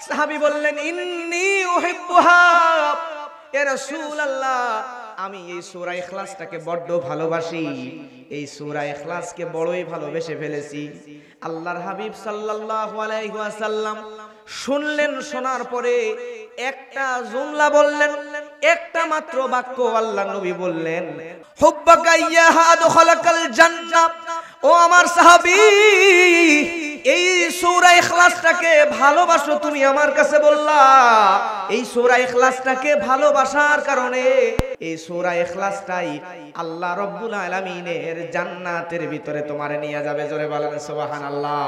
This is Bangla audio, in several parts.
সাহাবী বললেন ইন্নী উহিব্বুহা, ইয়া রাসূলুল্লাহ আমি এই সূরা ইখলাসটাকে বড় ভালোবাসি, এই সূরা ইখলাসকে বড়ই ভালোবেসে ফেলেছি। আল্লাহর হাবিব সাল্লাল্লাহু আলাইহি ওয়াসাল্লাম শুনলেন, শোনার পরে একটা জুমলা বললেন, একটা মাত্র বাক্য আল্লাহর নবী বললেন, হুব্বাকা ইয়্যাহা আদখালাকাল জান্নাহ। ও আমার সাহাবী, এই সূরা ইখলাসটাকে ভালোবাসো তুমি, আমার কাছে বললা। এই সূরা ইখলাসটাকে ভালোবাসার কারণে এই সূরা ইখলাসটাই আল্লাহ রাব্বুল আলামিনের জান্নাতের ভিতরে তোমারে নিয়ে যাবে। জোরে বলেন সুবহানাল্লাহ।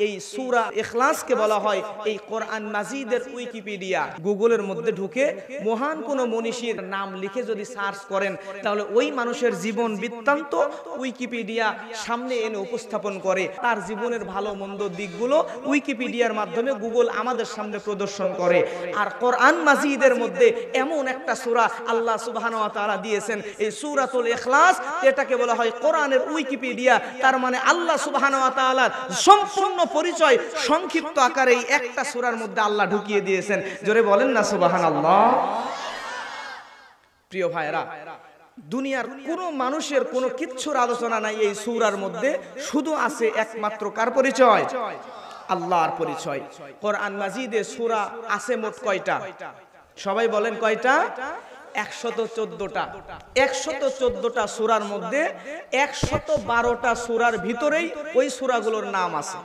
এই সূরা ইখলাসকে বলা হয় এই কোরআন মাজিদের উইকিপিডিয়া। গুগলের মধ্যে ঢুকে মহান কোন মনীষীর নাম লিখে যদি সার্চ করেন, তাহলে ওই মানুষের জীবন বৃত্তান্ত উইকিপিডিয়া সামনে এনে উপস্থাপন করে। তার জীবনের ভালো মন্দ দিকগুলো উইকিপিডিয়ার মাধ্যমে গুগল আমাদের সামনে প্রদর্শন করে। আর কোরআন মাজিদের মধ্যে এমন একটা সূরা আল্লাহ সুবহানাহু ওয়া তাআলা দিয়েছেন, এই সূরাতুল ইখলাস, এটাকে বলা হয় কোরআনের উইকিপিডিয়া। তার মানে আল্লাহ সুবহানাহু ওয়া তাআলার সম্পূর্ণ পরিচয় সংক্ষিপ্ত আকারে এই একটা সূরার মধ্যে আল্লাহ ঢুকিয়ে দিয়েছেন। জোরে বলেন না সুবহানাল্লাহ। প্রিয় ভাইরা, দুনিয়ার কোন মানুষের কোনো কিচ্ছুর আলোচনা নাই এই সূরার মধ্যে, শুধু আছে একমাত্র কার পরিচয়? আল্লাহর পরিচয়। কোরআন মাজিদে সূরা আছে মোট কয়টা? সবাই বলেন কয়টা? 114টা। 114টা সূরার মধ্যে 112টা সূরার ভিতরেই ওই সূরাগুলোর নাম আছে।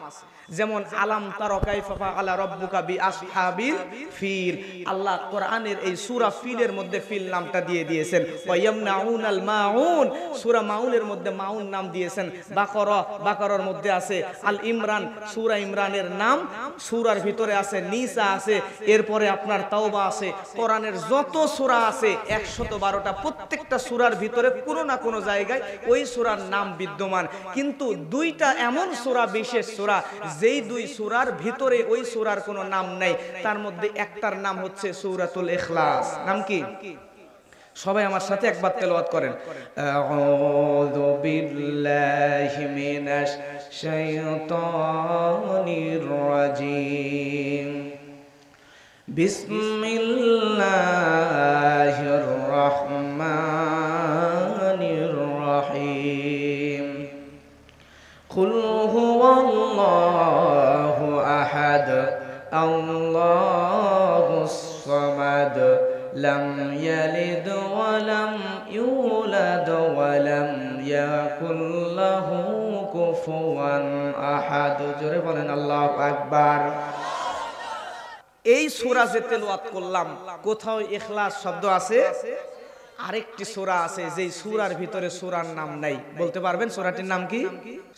যেমন আলাম তারা কাইফা ফাআলা রাব্বুকা বিআসহাবিল ফিল। আল্লাহ কোরআনের এই সূরা ফিলের মধ্যে ফিল নামটা দিয়ে দিয়েছেন। ওয়ায়ামনাউনাল মাউন, সূরা মাউনের মধ্যে মাউন নাম দিয়েছেন। বাকারার মধ্যে আছে আল ইমরান, সূরা ইমরানের নাম সূরার ভিতরে আছে। নিসা আছে, এরপরে আপনার তাওবা আছে। কোরআনের যত সূরা আছে 112টা, প্রত্যেকটা সূরার ভিতরে কোনো না কোনো জায়গায় ওই সূরার নাম বিদ্যমান। কিন্তু দুইটা এমন সূরা, বিশেষ সূরা, যেই দুই সূরার ভিতরে ওই সূরার কোনো নাম নাই। তার মধ্যে একটার নাম হচ্ছে সূরাতুল ইখলাস। নাম কি? সবাই আমার সাথে একবার তেলাওয়াত করেন। আউযু বিল্লাহি মিনাশ শাইতানির রাজিম। বিসমিল্লাহির রহমানির রহিম। কুল হুয়াল্লাহু আহাদ আল্লাহুস সামাদ লাম ইয়ালিদ ওয়া লাম ইউলাদ ওয়া লাম ইয়াকুল লাহু কুফুয়ান আহাদ। জোরে বলেন আল্লাহু আকবার। এই সূরা যে তেলাওয়াত করলাম, কোথাও ইখলাস শব্দ আছে? আরেকটি সূরা আছে যেই সূরার ভিতরে সূরার নাম নাই। বলতে পারবেন সূরাটির নাম কি?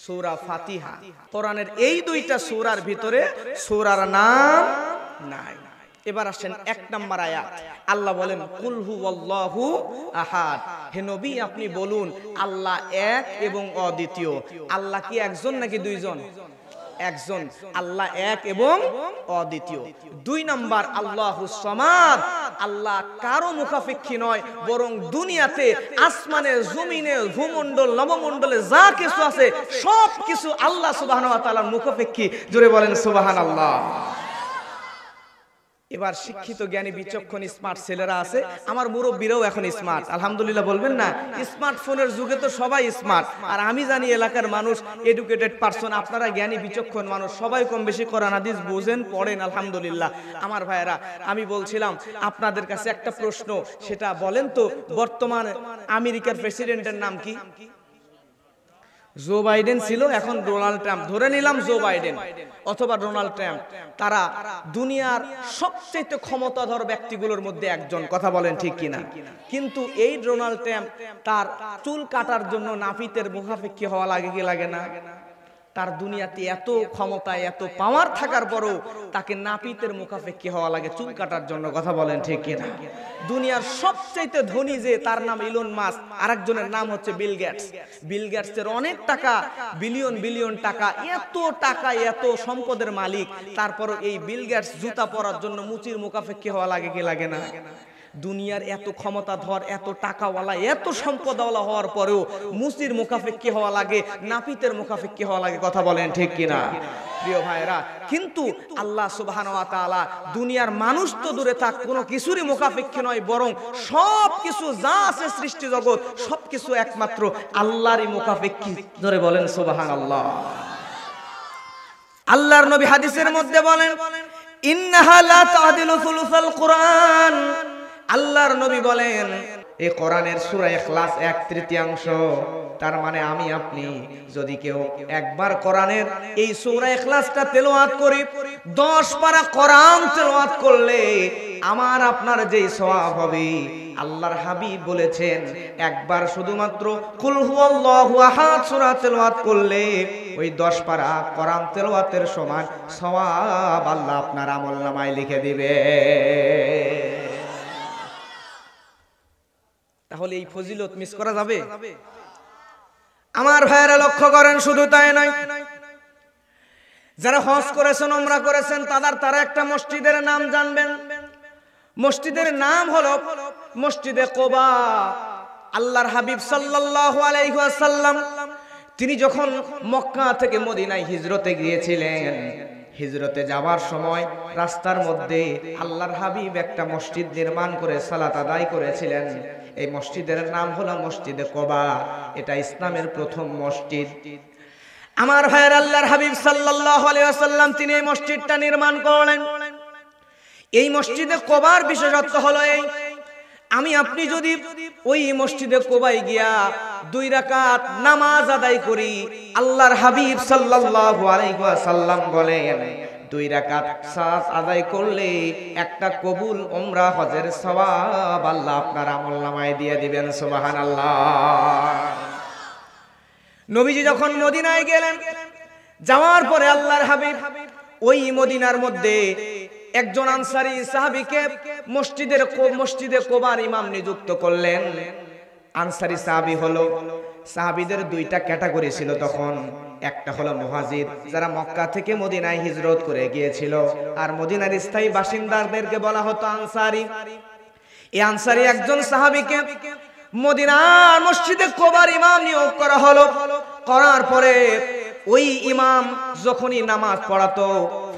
সূরা ফাতিহা। কোরআনের এই দুইটা সূরার ভিতরে সূরার নাম নাই। এবার আসেন 1 নম্বর আয়াত। আল্লাহ বলেন কুল হুয়াল্লাহু আহাদ। হে নবী আপনি বলুন আল্লাহ এক এবং অদ্বিতীয়। আল্লাহ কি একজন নাকি দুইজন? একজন। আল্লাহ এক এবং অদ্বিতীয়। 2 নম্বর আল্লাহুস সামাদ। আল্লাহ কারো মুখাপেক্ষী নয়, বরং দুনিয়াতে আসমানে, জমিনে, ভূমণ্ডল, নবমণ্ডলে যা কিছু আছে সব কিছু আল্লাহ সুবহানাহু ওয়া তাআলার মুখাপেক্ষী। জোরে বলেন সুবহানাল্লাহ। এবার শিক্ষিত জ্ঞানী বিচক্ষণ স্মার্ট ছেলেরা আছে, আমার মুরব্বীরাও এখন স্মার্ট, আলহামদুলিল্লাহ বলবেন না? স্মার্টফোনের যুগে তো সবাই স্মার্ট। আর আমি জানি এলাকার মানুষ এডুকেটেড পারসন, আপনারা জ্ঞানী বিচক্ষণ মানুষ, সবাই কম বেশি কোরআন হাদিস বুঝেন, পড়েন, আলহামদুলিল্লাহ। আমার ভাইয়েরা, আমি বলছিলাম আপনাদের কাছে একটা প্রশ্ন, সেটা বলেন তো, বর্তমান আমেরিকার প্রেসিডেন্টের নাম কি? জো বাইডেন ছিল, এখন ডোনাল্ড ট্রাম্প। ধরে নিলাম জো বাইডেন অথবা ডোনাল্ড ট্রাম্প, তারা দুনিয়ার সবচেয়ে ক্ষমতাধর ব্যক্তিগুলোর মধ্যে একজন। কথা বলেন ঠিক কিনা? কিন্তু এই ডোনাল্ড ট্রাম্প তার চুল কাটার জন্য নাপিতের মুখাপেক্ষী হওয়া লাগে কি লাগে না? তার দুনিয়াতে এত ক্ষমতা, এত পাওয়ার থাকার পরও তাকে নাপিতের মুখাপেক্ষী হওয়া লাগে চুল কাটার জন্য। কথা বলেন ঠিক কিনা? দুনিয়ার সবচেয়ে ধনী যে, তার নাম ইলন মাস্ক, আরেকজনের নাম হচ্ছে বিল গেটস। বিল গেটসের অনেক টাকা, বিলিয়ন বিলিয়ন টাকা, এত সম্পদের মালিক। তারপরও এই বিল গেটস জুতা পরার জন্য মুচির মুখাপেক্ষী হওয়া লাগে কি লাগে না? দুনিয়ার এত ক্ষমতাধর, এত টাকাওয়ালা, এত সম্পদওয়ালা হওয়ার পরেও মুচির মুখাপেক্ষী হওয়া লাগে, নাপিতের মুখাপেক্ষী হওয়া লাগে। কথা বলেন ঠিক কিনা? প্রিয় ভাইরা, কিন্তু আল্লাহ সুবহানাহু ওয়া তাআলা দুনিয়ার মানুষ তো দূরে থাক, কোনো কিছুরই মুখাপেক্ষী নয়, বরং সব কিছু যা আছে সৃষ্টি জগৎ সব কিছু একমাত্র আল্লাহরই মুখাপেক্ষী। ধরে বলেন সুবহানাল্লাহ। আল্লাহর নবী হাদিসের মধ্যে বলেন, ইন্নাহা লা তা'দিলু সুলুসাল কুরআন। আল্লাহর নবী বলেন, এই কোরআনের সূরা ইখলাস 1/3, তার মানে আমি আপনি যদি কেউ একবার কোরআনের এই সূরা ইখলাসটা তেলাওয়াত করি, 10 পারা কোরআন তেলাওয়াত করলে আমার আপনার যেই সওয়াব হবে, আল্লাহর হাবিব বলেছেন একবার শুধুমাত্র কুল হুয়াল্লাহু আহাদ সূরা তেলাওয়াত করলে ওই 10 পারা কোরআন তেলাওয়াতের সমান সওয়াব আল্লাহ আপনার আমলনামায় লিখে দিবে। তাহলে এই ফজিলত মিস করা যাবে? আমার ভাইয়েরা লক্ষ্য করেন, শুধু তাই নয়, যারা হজ করেছেন, উমরা করেছেন, তারা একটা মসজিদের নাম জানবেন। মসজিদের নাম হলো মসজিদে কুবা। আল্লাহর হাবিব সাল্লাল্লাহু আলাইহি ওয়াসাল্লাম তিনি যখন মক্কা থেকে মদিনায় হিজরতে গিয়েছিলেন, হিজরতে যাওয়ার সময় রাস্তার মধ্যে আল্লাহর হাবিব একটা মসজিদ নির্মাণ করে সালাত আদায় করেছিলেন। এই মসজিদের নাম হলো মসজিদে কুবা। এটা ইসলামের প্রথম মসজিদ। আমার ভাইয়ের, আল্লাহর হাবিব সাল্লাল্লাহু আলাইহি ওয়াসাল্লাম তিনি এই মসজিদটা নির্মাণ করলেন। এই মসজিদে কুবার বিশেষত্ব হলো এই, আমি আপনি যদি ওই মসজিদে কুবায় গিয়া 2 রাকাত নামাজ আদায় করি, আল্লাহর হাবিব সাল্লাল্লাহু আলাইহি ওয়াসাল্লাম বলেন 2 রাকাত সালাত আদায় করলে একটা কবুল উমরা হজের সওয়াব আল্লাহ আপনার আমলনামায় দিয়ে দিবেন। সুবহানাল্লাহ। নবীজি যখন মদিনায় গেলেন, যাওয়ার পরে আল্লাহর হাবিব ওই মদিনার মধ্যে একজন আনসারী সাহাবীকে মসজিদে কুবার ইমাম নিযুক্ত করলেন। আনসারী সাহাবী হলো, সাহাবীদের 2টা ক্যাটাগরি ছিল তখন। একটা হলো মুহাজির, যারা মক্কা থেকে মদিনায় হিজরত করে গিয়েছিল, আর মদিনার স্থায়ী বাসিন্দাদেরকে বলা হতো আনসারী। এই আনসারী একজন সাহাবীকে মদিনার মসজিদে কুবার ইমাম নিয়োগ করা হলো। করার পরে ওই ইমাম যখনই নামাজ পড়াতো,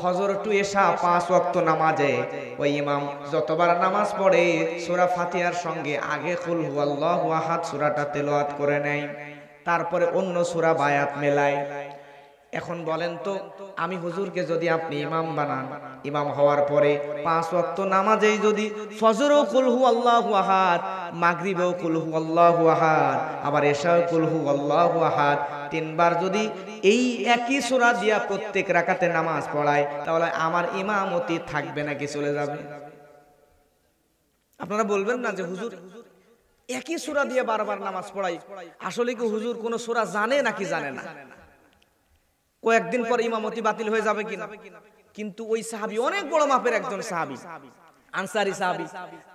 ফজর টু এশা 5 ওয়াক্ত নামাজে ওই ইমাম যতবার নামাজ পড়ে সূরা ফাতিহার সঙ্গে আগে কুল হুয়াল্লাহু আহাদ সূরাটা তেলাওয়াত করে নেয়, তারপরে অন্য সূরা বায়াত মেলায়। এখন বলেন তো, আমি হুজুরকে যদি আপনি ইমাম বানান, ইমাম হওয়ার পরে 5 ওয়াক্ত নামাজেই যদি ফজরও কুল হুয়াল্লাহু আহাদ, মাগরিবেও কুল হুয়াল্লাহু আহাদ, আবার এশাও কুল হুয়াল্লাহু আহাদ 3 বার যদি এই একই সূরা দিয়া প্রত্যেক রাকাতে নামাজ পড়ায়, তাহলে আমার ইমামতি থাকবে নাকি চলে যাবে? আপনারা বলবেন না যে হুজুর একই সূরা দিয়ে বারবার নামাজ পড়াই, আসলে কি হুজুর কোন সূরা জানে নাকি জানে না? কয়েকদিন পর ইমামতি বাতিল হয়ে যাবে কিনা? কিন্তু ওই সাহাবী অনেক বড় মাপের একজন সাহাবী, আনসারী সাহাবী,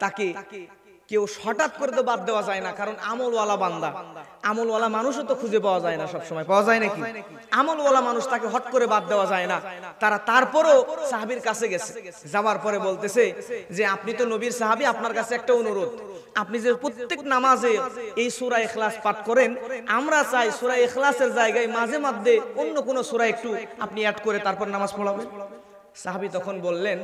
তাকে কেউ হঠাৎ করে তো বাদ দেওয়া যায় না, কারণ আমলওয়ালা বান্দা, আমলওয়ালা মানুষও তো খুঁজে পাওয়া যায় না, সব সময় পাওয়া যায় নাকি? আমলওয়ালা মানুষ, তাকে হট করে বাদ দেওয়া যায় না। তারপরও সাহাবীর কাছে গেছে, যাওয়ার পরে বলতেছে যে আপনি তো নবীর সাহাবী, আপনার কাছে একটা অনুরোধ, আপনি যে প্রত্যেক নামাজে এই সূরা ইখলাস পাঠ করেন, আমরা চাই সূরা ইখলাসের জায়গায় মাঝে মধ্যে অন্য কোন সূরা একটু আপনি অ্যাড করে তারপর নামাজ পড়াবেন। সাহাবী তখন বললেন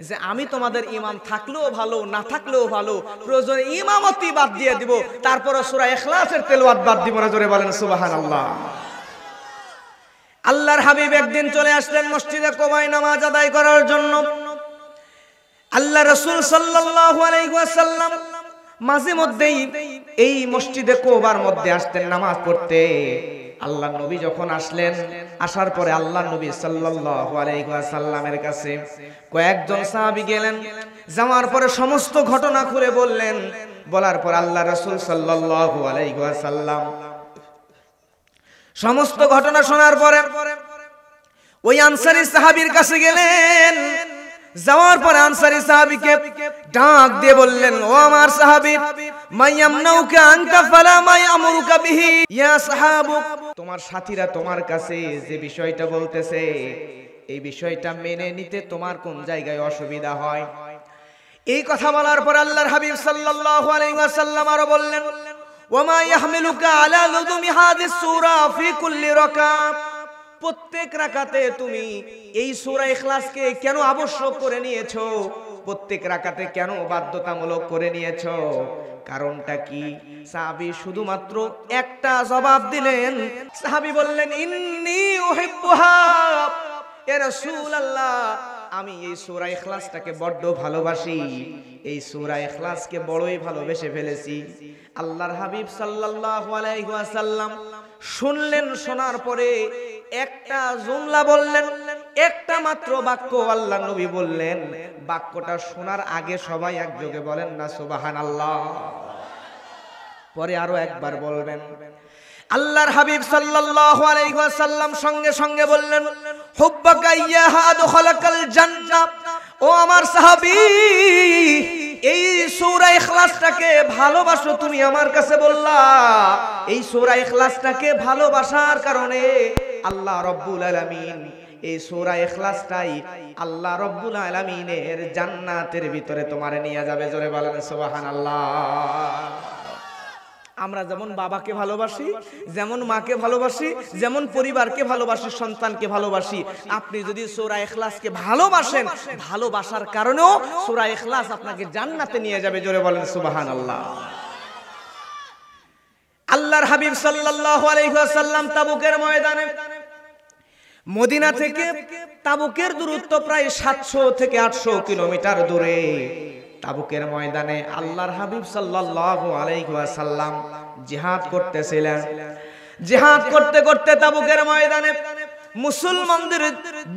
যে আমি তোমাদের ইমাম থাকলেও ভালো, না থাকলেও ভালো, প্রয়োজনে ইমামতি বাদ দিয়ে দিব, তারপর সূরা ইখলাসের তেলাওয়াত বাদ দিব না। জোরে বলেন সুবহানাল্লাহ। আল্লাহর হাবিব একদিন চলে আসলেন মসজিদে কুবায় নামাজ আদায় করার জন্য। আল্লাহ রাসূল সাল্লাল্লাহু আলাইহি ওয়াসাল্লাম মাঝে মধ্যেই এই মসজিদে কুবার মধ্যে আসতেন নামাজ পড়তে। আল্লাহ নবী যখন আসলেন, আসার পরে আল্লাহ নবী সাল্লাল্লাহু আলাইহি ওয়াসাল্লামের কাছে কয়েকজন সাহাবী গেলেন, যাওয়ার পরে সমস্ত ঘটনা খুলে বললেন। বলার পর আল্লাহ রাসূল সাল্লাল্লাহু আলাইহি ওয়াসাল্লাম সমস্ত ঘটনা শোনার পরে ওই আনসারী সাহাবীর কাছে গেলেন। যাওয়ার পরে আনসারী সাহাবীকে ডাক দিয়ে বললেন, ও আমার সাহাবী, মায়ামনাউকা আনকা ফালা মায়ামুরুকা বিহি ইয়া সাহাবু, তোমার সাথীরা তোমার কাছে যে বিষয়টা বলতেছে, এই বিষয়টা মেনে নিতে তোমার কোন জায়গায় অসুবিধা হয়? এই কথা বলার পর আল্লাহর হাবিব সাল্লাল্লাহু আলাইহি ওয়াসাল্লাম আরো বললেন, ওয়া মা ইয়াহমিলুকা আলা লুযুমি হাযিস সূরা ফি কুল্লি রাকা, প্রত্যেক রাকাতে তুমি এই সূরা ইখলাসকে কেন আবশ্যক করে নিয়েছো? প্রত্যেক রাকাতে কেন বাধ্যতামূলক করে নিয়েছো? কারণটা কি? সাহাবী শুধুমাত্র একটা জবাব দিলেন। সাহাবী বললেন, ইন্নী উহিব্বুহা, ইয়া রাসূলুল্লাহ, আমি এই সূরা ইখলাসটাকে বড্ড ভালোবাসি। এই সূরা ইখলাসকে বড়ই ভালোবেসে ফেলেছি। আল্লাহর হাবিব সাল্লাল্লাহু আলাইহি ওয়াসাল্লাম শুনলেন, শোনার পরে একটা জুমলা বললেন, একটা মাত্র বাক্য আল্লাহর নবী বললেন। বাক্যটা শোনার আগে সবাই একযোগে বলেন না সুবহানাল্লাহ। পরে আরো একবার বলবেন। আল্লাহর হাবিব সাল্লাল্লাহু আলাইহি ওয়াসাল্লাম সঙ্গে সঙ্গে বললেন, হুব্বাকা ইয়া আদখালাকাল জান্নাহ। ও আমার সাহাবী, এই সূরা ইখলাসটাকে ভালোবাসো তুমি, আমার কাছে বললা। এই সূরা ইখলাসটাকে ভালোবাসার কারণে আল্লাহ রাব্বুল আলামিন এই সূরা ইখলাসটাই আল্লাহ রাব্বুল আলামিনের জান্নাতের ভিতরে তোমারে নিয়ে যাবে। জোরে বলেন সুবহানাল্লাহ। আমরা যেমন বাবাকে ভালোবাসি, যেমন মাকে ভালোবাসি, যেমন পরিবারকে ভালোবাসি, সন্তানকে ভালোবাসি, আপনি যদি সূরা ইখলাসকে ভালোবাসেন, ভালোবাসার কারণেও সূরা ইখলাস আপনাকে জান্নাতে নিয়ে যাবে। জোরে বলেন সুবহানাল্লাহ। আল্লাহর হাবিব সাল্লাল্লাহু আলাইহি ওয়াসাল্লাম তাবুকের ময়দানে, মদিনা থেকে তাবুকের দূরত্ব প্রায় 700 থেকে 800 কিলোমিটার দূরে। তাবুকের ময়দানে আল্লাহর হাবিব সাল্লাল্লাহু আলাইহি ওয়াসাল্লাম জিহাদ করতেছিলেন। জিহাদ করতে করতে তাবুকের ময়দানে মুসলমানদের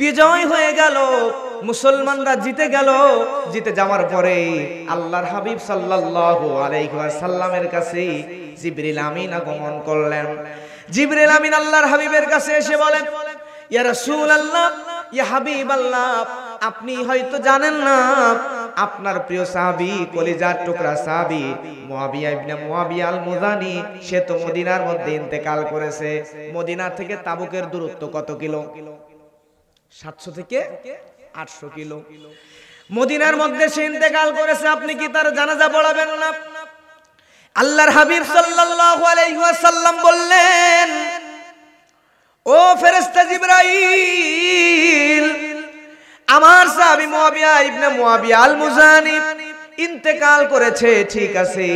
বিজয় হয়ে গেল, মুসলমানরা জিতে গেল। জিতে যাওয়ার পরে আল্লাহর হাবিব সাল্লাল্লাহু আলাইহি ওয়াসাল্লামের কাছে জিবরিল আমিন আগমন করলেন। জিবরিল আমিন আল্লাহর হাবিবের কাছে এসে বলেন, ইয়া রাসূলুল্লাহ, ইয়া হাবিবাল্লাহ, আপনি হয়তো জানেন না, আপনার প্রিয় সাহাবী, কলিজার টুকরা সাহাবী মুআবিয়া ইবনে মুআবিয়া আল মুযানি, সে তো মদিনার মধ্যে ইন্তেকাল করেছে। মদিনা থেকে তাবুকের দূরত্ব কত কিলো? 700 থেকে 800 কিলো। মদিনার মধ্যে সে ইন্তেকাল করেছে, আপনি কি তার জানাজা পড়াবেন না? আল্লাহর হাবিব সাল্লাল্লাহু আলাইহি ওয়াসাল্লাম বললেন, ও ফেরেশতা জিবরাইল, আমার সাহাবী মুআবিয়া ইবনে মুআবিয়া আল মুযানি ইন্তেকাল করেছে, ঠিক আছে,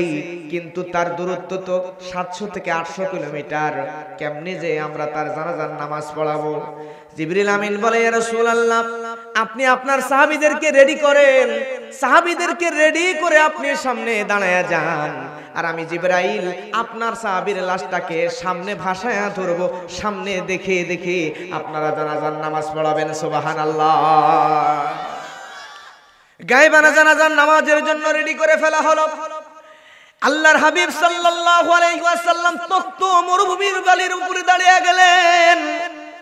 কিন্তু তার দূরত্ব তো 700 থেকে 800 কিলোমিটার। কেমনে যে আমরা তার জানাজার নামাজ পড়াবো? জিবরিল আমিন বলে, ইয়া রাসূলুল্লাহ, আপনি আপনার সাহাবীদেরকে রেডি করেন, সাহাবীদেরকে রেডি করে আপনি সামনে দাঁড়ায়া যান, আর আমি জিবরাইল আপনার সাহাবীর লাশটাকে সামনে ভাসায়া ধরবো, সামনে দেখে দেখে আপনারা জানাজার নামাজ পড়াবেন। সুবহানাল্লাহ। গায়বানা জানাজার নামাজের জন্য রেডি করে ফেলা হলো। আল্লাহর হাবিব সাল্লাল্লাহু আলাইহি ওয়াসাল্লাম তখ্ত মরুভূমির বালির উপরে দাঁড়িয়ে গেলেন,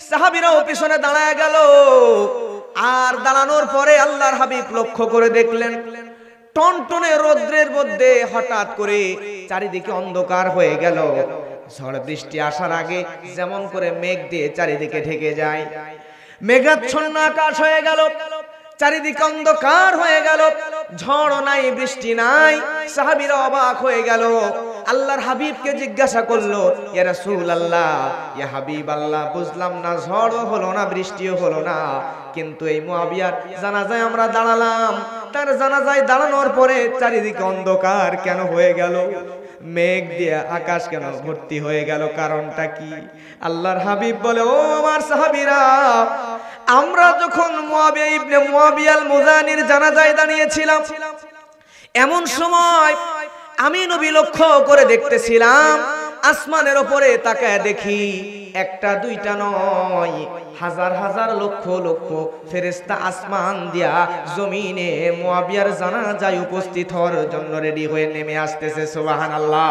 সাহাবীরাও পিছনে দাঁড়ায় গেল। আর দাঁড়ানোর পরে আল্লাহর হাবিব লক্ষ্য করে দেখলেন, টনটনে রৌদ্রের মধ্যে হঠাৎ করে চারিদিকে অন্ধকার হয়ে গেল। ঝড় বৃষ্টি আসার আগে যেমন করে মেঘ দিয়ে চারিদিকে ঢেকে যায়, মেঘাচ্ছন্ন আকাশ হয়ে গেল, চারিদিকে অন্ধকার হয়ে গেল, ঝড় নাই, বৃষ্টি নাই। সাহাবীরা অবাক হয়ে গেল। আল্লাহর হাবিবকে জিজ্ঞাসা করলো, ইয়া রাসূলুল্লাহ, ইয়া হাবিবাল্লাহ, বুঝলাম না, ঝড়ও হলো না, বৃষ্টিও হলো না, কিন্তু এই মুআবিয়ার জানাজায় আমরা দাঁড়ালাম, তার জানাজায় দাঁড়ানোর পরে চারিদিকে অন্ধকার কেন হয়ে গেল? মেঘ দিয়ে আকাশ কেন ভর্তি হয়ে গেল? কারণটা কি? আল্লাহর হাবিব বলে, ও আমার সাহাবীরা, আমরা যখন মুআবিয়া ইবনে মুআবিয়া আল মুযানির জানাজায় দাঁড়িয়েছিলাম, এমন সময় আমি নবী লক্ষ্য করে দেখতেছিলাম, আসমানের উপরে তাকায় দেখি একটা দুইটা নয়, হাজার হাজার লক্ষ লক্ষ ফেরেশতা আসমান দিয়া জমিনে মুআবিয়ার জানাজায় উপস্থিত হওয়ার জন্য রেডি হয়ে নেমে আসতেছে। সুবহানাল্লাহ।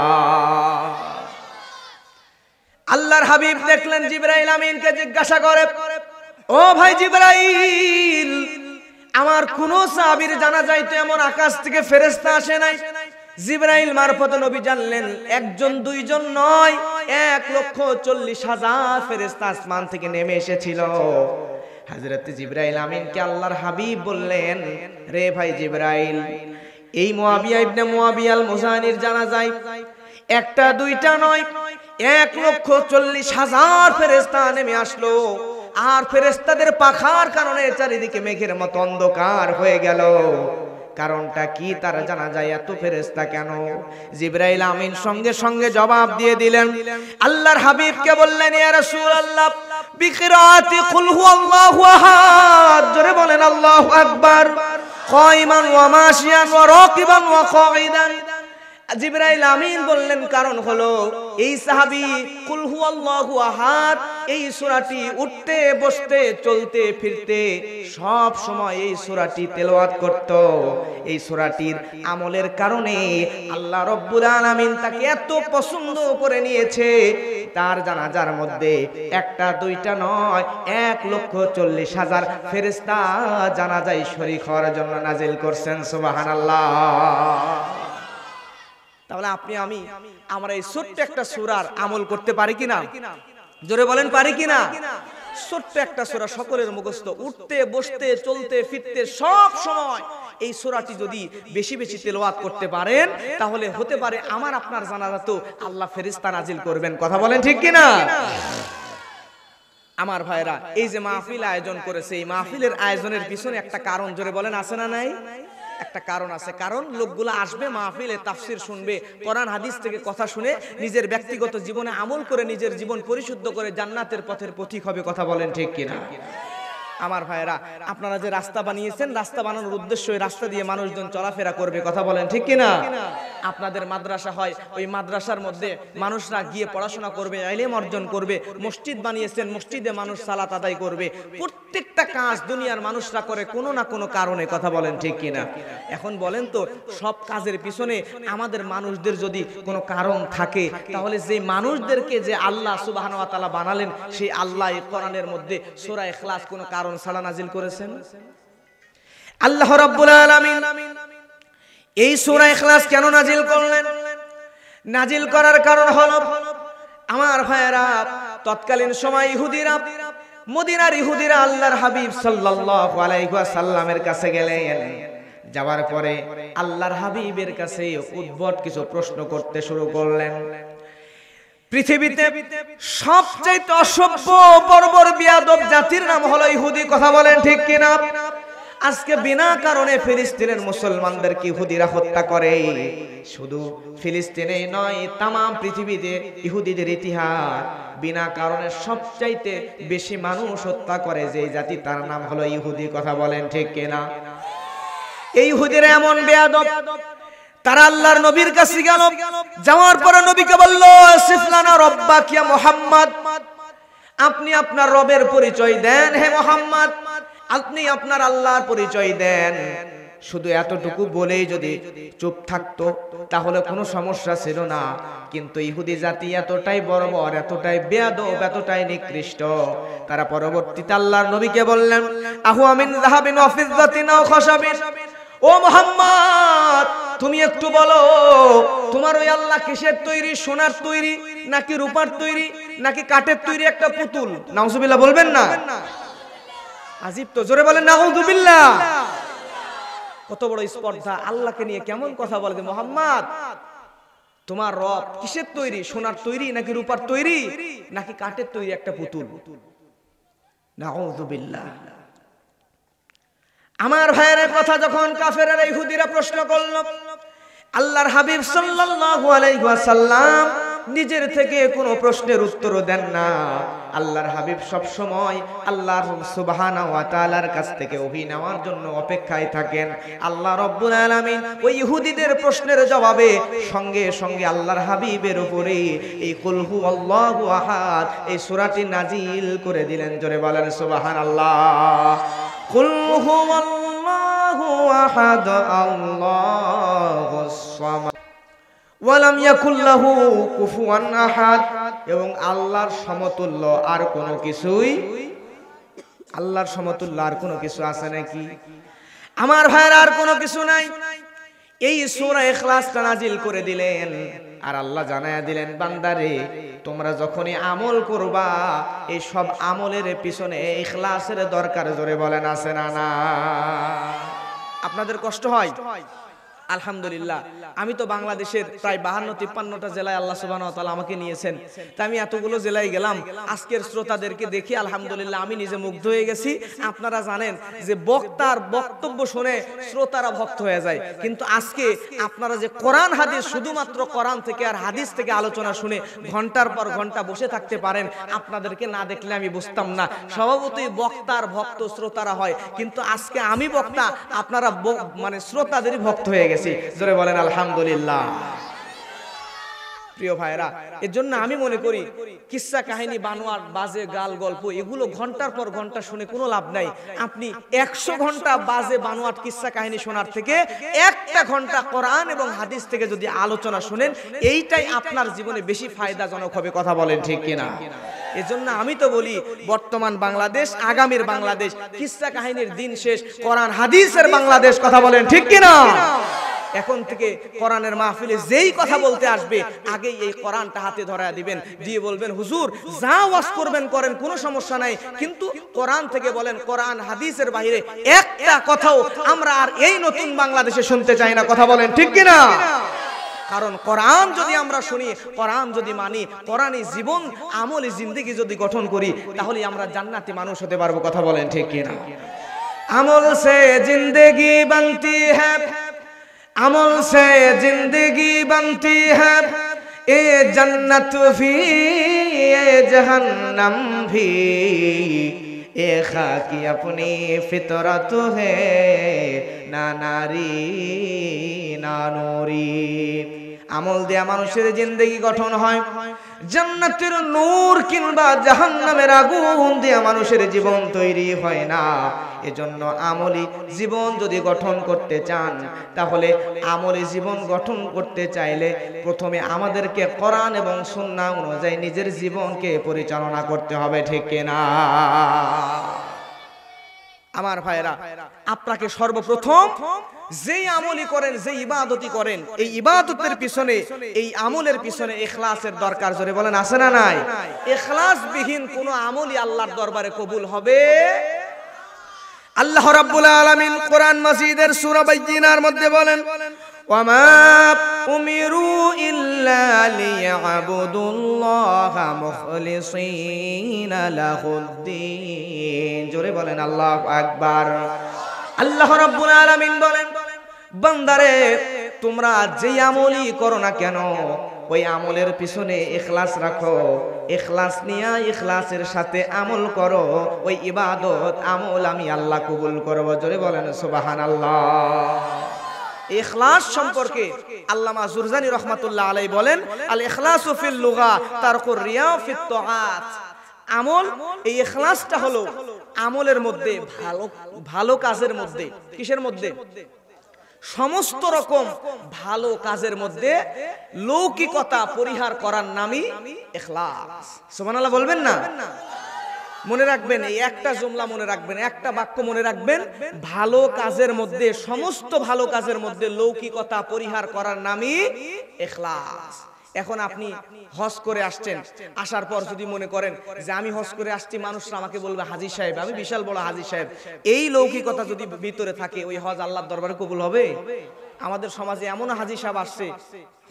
আল্লাহর হাবিব দেখলেন, জিবরাইল আমিনকে জিজ্ঞাসা করে, ও ভাই জিবরাইল, আমার কোন সাহাবীর জানাজায় তো এমন আকাশ থেকে ফেরেশতা আসে নাই। জিবরাইল মারফত নবী জানলেন, একজন দুইজন নয়, 1,40,000 ফেরেশতা আসমান থেকে নেমে এসেছিল। হযরত জিবরাইল আমিনকে আল্লাহর হাবিব বললেন, রে ভাই জিবরাইল, এই মুআবিয়া ইবনে মুআবিয়া আল মুযানির জানাজায় একটা দুইটা নয়, 1,40,000 ফেরেশতা নেমে আসলো। আর ফেরেশতাদের পাখার কারণে চারিদিকে মেঘের মতো অন্ধকার হয়ে গেল। কারণটা কি তারা জানা যায়, এত ফেরেশতা কেন? জিবরাইল আমিন সঙ্গে সঙ্গে জবাব দিয়ে দিলেন, আল্লাহর হাবিবকে বললেন, ইয়া রাসূলুল্লাহ বিকিরাতি কুল হুয়াল্লাহু আহাদ, জোরে বলেন আল্লাহু আকবার, কায়মান ওয়া মাশিয়ান ওয়া রাকিবান ওয়া কাঈদান। জিবরাইল আমিন বললেন কারণ হলো এই সাহাবী কুল হুয়াল্লাহু আহাদ এই সূরাটি উঠতে বসতে চলতে ফিরতে সব সময় এই সূরাটি তেলাওয়াত করত। এই সূরাটির আমলের কারণে আল্লাহ রাব্বুল আলামিন তাকে এত পছন্দ করে নিয়েছে, তার জানাজার মধ্যে একটা দুইটা নয় 1,40,000 ফেরেশতা জানাজায় শরীক হওয়ার জন্য নাজিল করছেন। সুবহানাল্লাহ। তাহলে আপনি আমরা এই ছোট্ট একটা সূরার আমল করতে পারি কিনা? জোরে বলেন পারি কিনা? ছোট্ট একটা সূরা সকলের মুখস্থ, উঠতে বসতে চলতে ফিরতে সব সময় এই সূরাটি যদি বেশি বেশি তেলাওয়াত করতে পারেন তাহলে হতে পারে আমার আপনার জানাজা তো আল্লাহ ফেরেশতা নাজিল করবেন। কথা বলেন ঠিক কিনা? আমার ভাইরা, এই যে মাহফিল আয়োজন করেছে, এই মাহফিলের আয়োজনের পিছনে একটা কারণ, জোরে বলেন আছে না নাই? একটা কারণ আছে। কারণ লোকগুলো আসবে মাহফিলে, তাফসীর শুনবে, কোরআন হাদিস থেকে কথা শুনে নিজের ব্যক্তিগত জীবনে আমল করে নিজের জীবন পরিশুদ্ধ করে জান্নাতের পথের পথিক হবে। কথা বলেন ঠিক কিনা? আমার ভাইরা, আপনারা যে রাস্তা বানিয়েছেন, রাস্তা বানানোর উদ্দেশ্য ওই রাস্তা দিয়ে মানুষজন চলাফেরা করবে। কথা বলেন ঠিক কিনা? আপনাদের মাদ্রাসা হয়, ওই মাদ্রাসার মধ্যে মানুষরা গিয়ে পড়াশোনা করবে, ইলম অর্জন করবে। মসজিদ বানিয়েছেন, মসজিদে মানুষ সালাত আদায় করবে। প্রত্যেকটা কাজ দুনিয়ার মানুষরা করে কোনো না কোনো কারণে। কথা বলেন ঠিক কিনা? এখন বলেন তো, সব কাজের পিছনে আমাদের মানুষদের যদি কোনো কারণ থাকে, তাহলে যে মানুষদেরকে যে আল্লাহ সুবহানাহু ওয়া তাআলা বানালেন, সেই আল্লাহ এই কোরআনের মধ্যে সূরা ইখলাস কোনো কারণ ছাড়া নাজিল করেছেন? আল্লাহ রাব্বুল আলামিন এই সূরা ইখলাস কেন নাজিল করলেন? নাজিল করার কারণ হলো, আমার ভাইয়েরা, তৎকালীন সময় ইহুদিরা, মদিনার ইহুদিরা আল্লাহর হাবিব সাল্লাল্লাহু আলাইহি ওয়াসাল্লামের কাছে গেলেন। যাওয়ার পরে আল্লাহর হাবিবের কাছে উদ্ভট কিছু প্রশ্ন করতে শুরু করলেন। পৃথিবীতে সবচেয়ে অসভ্য বর্বর বিয়াদব জাতির নাম হলো ইহুদি। কথা বলেন ঠিক কিনা? আজকে বিনা কারণে ফিলিস্তিনের মুসলমানদেরকে ইহুদিরা হত্যা করে। শুধু ফিলিস্তিনেই নয়, তাম পৃথিবীতে ইহুদিদের ইতিহাস বিনা কারণে সবচাইতে বেশি মানুষ হত্যা করে যে জাতি, তার নাম হলো ইহুদি। কথা বলেন ঠিক কিনা? এই ইহুদিরা এমন বেয়াদব, তারা আল্লাহর নবীর কাছে গেল। যাওয়ার পরে নবীকে বলল, সিফলানা রব্বাক ইয়া মুহাম্মদ, আপনি আপনার রবের পরিচয় দেন হে মুহাম্মদ, আপনি আপনার আল্লাহর পরিচয় দেন। শুধু এতটুকু বলেই যদি চুপ থাকতো তাহলে কোনো সমস্যা ছিল না। কিন্তু ইহুদি জাতি এতটাই বর্বর, এতটাই বেয়াদব, এতটাই নিকৃষ্ট, তারা পরবর্তীতে আল্লাহর নবীকে বললেন, আহু আমিন যাহাবিন ওয়া ফিদ্দাতিন ওয়া খাশাবিন, ও মুহাম্মদ তুমি একটু বলো, তোমার ওই আল্লাহ কিসের তৈরি? সোনার তৈরি নাকি রূপার তৈরি নাকি কাঠের তৈরি একটা পুতুল? নাউজুবিল্লাহ বলবেন না? আজিব তো, জোরে বলেন নাউজুবিল্লাহ। কত বড় স্পর্ধা! আল্লাহকে নিয়ে কেমন কথা বলে, মুহাম্মদ তোমার রব কিসের তৈরি? সোনার তৈরি নাকি রূপার তৈরি নাকি কাঠের তৈরি একটা পুতুল? নাউজুবিল্লাহ। আমার ভাইয়ের কথা যখন কাফেররা ইহুদিরা প্রশ্ন করল, আল্লাহর হাবিব সাল্লাল্লাহু আলাইহি ওয়াসাল্লাম নিজের থেকে কোনো প্রশ্নের উত্তর দেন না। আল্লাহর হাবিব সব সময় আল্লাহ সুবহানাহু ওয়া তাআলার কাছ থেকে ওহী নেওয়ার জন্য অপেক্ষায় থাকেন। আল্লাহ রাব্বুল আলামিন ওই ইহুদিদের প্রশ্নের জবাবে সঙ্গে সঙ্গে আল্লাহর হাবিবের উপরে এই কুল হুয়াল্লাহু আহাদ এই সূরাটি নাজিল করে দিলেন। জোরে বলেন সুবহানাল্লাহ। কুল হুয়াল্লাহু আহাদ আল্লাহুস সামাদ ওয়ালাম ইয়াকুল লাহু কুফুয়ান আহাদ, এবং আল্লাহর সমতুল্য আর কোনো কিছুই, আল্লাহর সমতুল্য আর কোনো কিছু আছে নাকি? আমার ভাইরা, আর কোনো কিছু নাই। এই সূরা ইখলাসটা নাজিল করে দিলেন আর আল্লাহ জানায়া দিলেন, বান্দারে তোমরা যখনই আমল করবা এই সব আমলের পিছনে ইখলাসের দরকার। জোরে বলেন আছে না? না। আপনাদের কষ্ট হয়? আলহামদুলিল্লাহ, আমি তো বাংলাদেশের প্রায় 52-53টা জেলায় আল্লাহ সুবহানাহু ওয়া তাআলা আমাকে নিয়েছেন। তা আমি এতগুলো জেলায় গেলাম, আজকের শ্রোতাদেরকে দেখি আলহামদুলিল্লাহ আমি নিজে মুগ্ধ হয়ে গেছি। আপনারা জানেন যে বক্তার বক্তব্য শুনে শ্রোতারা ভক্ত হয়ে যায়, কিন্তু আজকে আপনারা যে কোরআন হাদিস, শুধুমাত্র কোরআন থেকে আর হাদিস থেকে আলোচনা শুনে ঘন্টার পর ঘন্টা বসে থাকতে পারেন, আপনাদেরকে না দেখলে আমি বুঝতাম না। স্বভাবতই বক্তার ভক্ত শ্রোতারা হয়, কিন্তু আজকে আমি বক্তা, আপনারা মানে শ্রোতাদেরই ভক্ত হয়ে গেছে। জোরে বলেন আলহামদুলিল্লাহ। প্রিয় ভাইরা, এর জন্য আমি মনে করি কিসসা কাহিনী, বানোয়াট, বাজে গাল গল্প, এগুলো ঘন্টার পর ঘন্টা শুনে কোনো লাভ নাই। আপনি 100 ঘন্টা বাজে বানোয়াট কিসসা কাহিনী শোনার থেকে 1টা ঘন্টা কোরআন এবং হাদিস থেকে যদি আলোচনা শুনেন, এইটাই আপনার জীবনে বেশি ফায়দাজনক হবে। কথা বলেন ঠিক কিনা? এজন্য আমি তো বলি, বর্তমান বাংলাদেশ, আগামীর বাংলাদেশ, কিসসা কাহিনীর দিন শেষ, কোরআন হাদিসের বাংলাদেশ। কথা বলেন ঠিক কিনা? এখন থেকে কোরআনের মাহফিলে যেই কথা বলতে আসবে, আগেই এই কোরআনটা হাতে ধরায় দিবেন, দিয়ে বলবেন হুজুর যা ওয়াজ করবেন করেন, কোনো সমস্যা নাই, কিন্তু কোরআন থেকে বলেন, কোরআন হাদিসের বাইরে একটা কথাও আমরা আর এই নতুন বাংলাদেশে শুনতে চাই না। কথা বলেন ঠিক কিনা? কারণ কোরআন যদি আমরা শুনি, কোরআন যদি মানি, কোরআনী জীবন আমলি জিন্দেগি যদি গঠন করি, তাহলে আমরা জান্নাতি মানুষ হতে পারবো। কথা বলেন ঠিক কিনা? আমল সে জিন্দেগি बनती है, अमल से जिंदगी बनती है, ए जन्नत भी ए जहन्नम भी, ए खाकी अपनी फितरत है, ना नारी ना नूरी। আমল দিয়া মানুষের জিন্দেগি গঠন হয়, জান্নাতের নূর কিংবা জাহান্নামের আগুন দিয়া মানুষের জীবন তৈরি হয় না। এজন্য আমলি জীবন যদি গঠন করতে চান, তাহলে আমলি জীবন গঠন করতে চাইলে প্রথমে আমাদেরকে কোরআন এবং সুন্নাহ অনুযায়ী নিজের জীবনকে পরিচালনা করতে হবে। ঠিক কিনা আমার ভাইরা? আপনাকে সর্বপ্রথম যেই আমলি করেন, যে ইবাদতি করেন, এই ইবাদতের পিছনে, এই আমলের পিছনে ইখলাসের দরকার। জোরে বলেন আছে না নাই? ইখলাস বিহীন কোনো আমলই আল্লাহর দরবারে কবুল হবে। আল্লাহ রাব্বুল আলামিন কোরআন মাজিদের সূরা বাইয়িনার মধ্যে বলেন, ওয়ামা উমিরু ইল্লা লিয়াবুদুল্লাহা মুখলিসিনা লাহুদ্দিন। জোরে বলেন আল্লাহু আকবার। আল্লাহ রাব্বুল আলামিন বলেন, বান্দারে তোমরা যেই আমলই করো না কেন, ওই আমলের পিছনে ইখলাস রাখো, ইখলাস নিয়া ইখলাসের সাথে আমল করো, ওই ইবাদত আমল আমি আল্লাহ কবুল করব। জোরে বলেন সুবহানাল্লাহ। ইখলাস সম্পর্কে আল্লামা জুরজানি রাহমাতুল্লাহ আলাইহি বলেন, আল ইখলাসু ফিল লুগা তারকুর রিয়া ফিত তাআত। আমল, এই ইখলাসটা হলো আমলের মধ্যে, ভালো কাজের মধ্যে, কিসের মধ্যে? সমস্ত রকম ভালো কাজের মধ্যে লৌকিকতা পরিহার করার নামই ইখলাস। সুবহানাল্লাহ বলবেন না? মনে রাখবেন, এই একটা জুমলা মনে রাখবেন, একটা বাক্য মনে রাখবেন, ভালো কাজের মধ্যে, সমস্ত ভালো কাজের মধ্যে লৌকিকতা পরিহার করার নামই ইখলাস। এখন আপনি হজ করে আসছেন, আসার পর যদি মনে করেন যে আমি হজ করে আসছি, মানুষরা আমাকে বলবে হাজী সাহেব, আমি বিশাল বড় হাজী সাহেব, এই লৌকিকতা যদি ভিতরে থাকে, ওই হজ আল্লাহর দরবারে কবুল হবে? আমাদের সমাজে এমন হাজী সাহেব আসছে,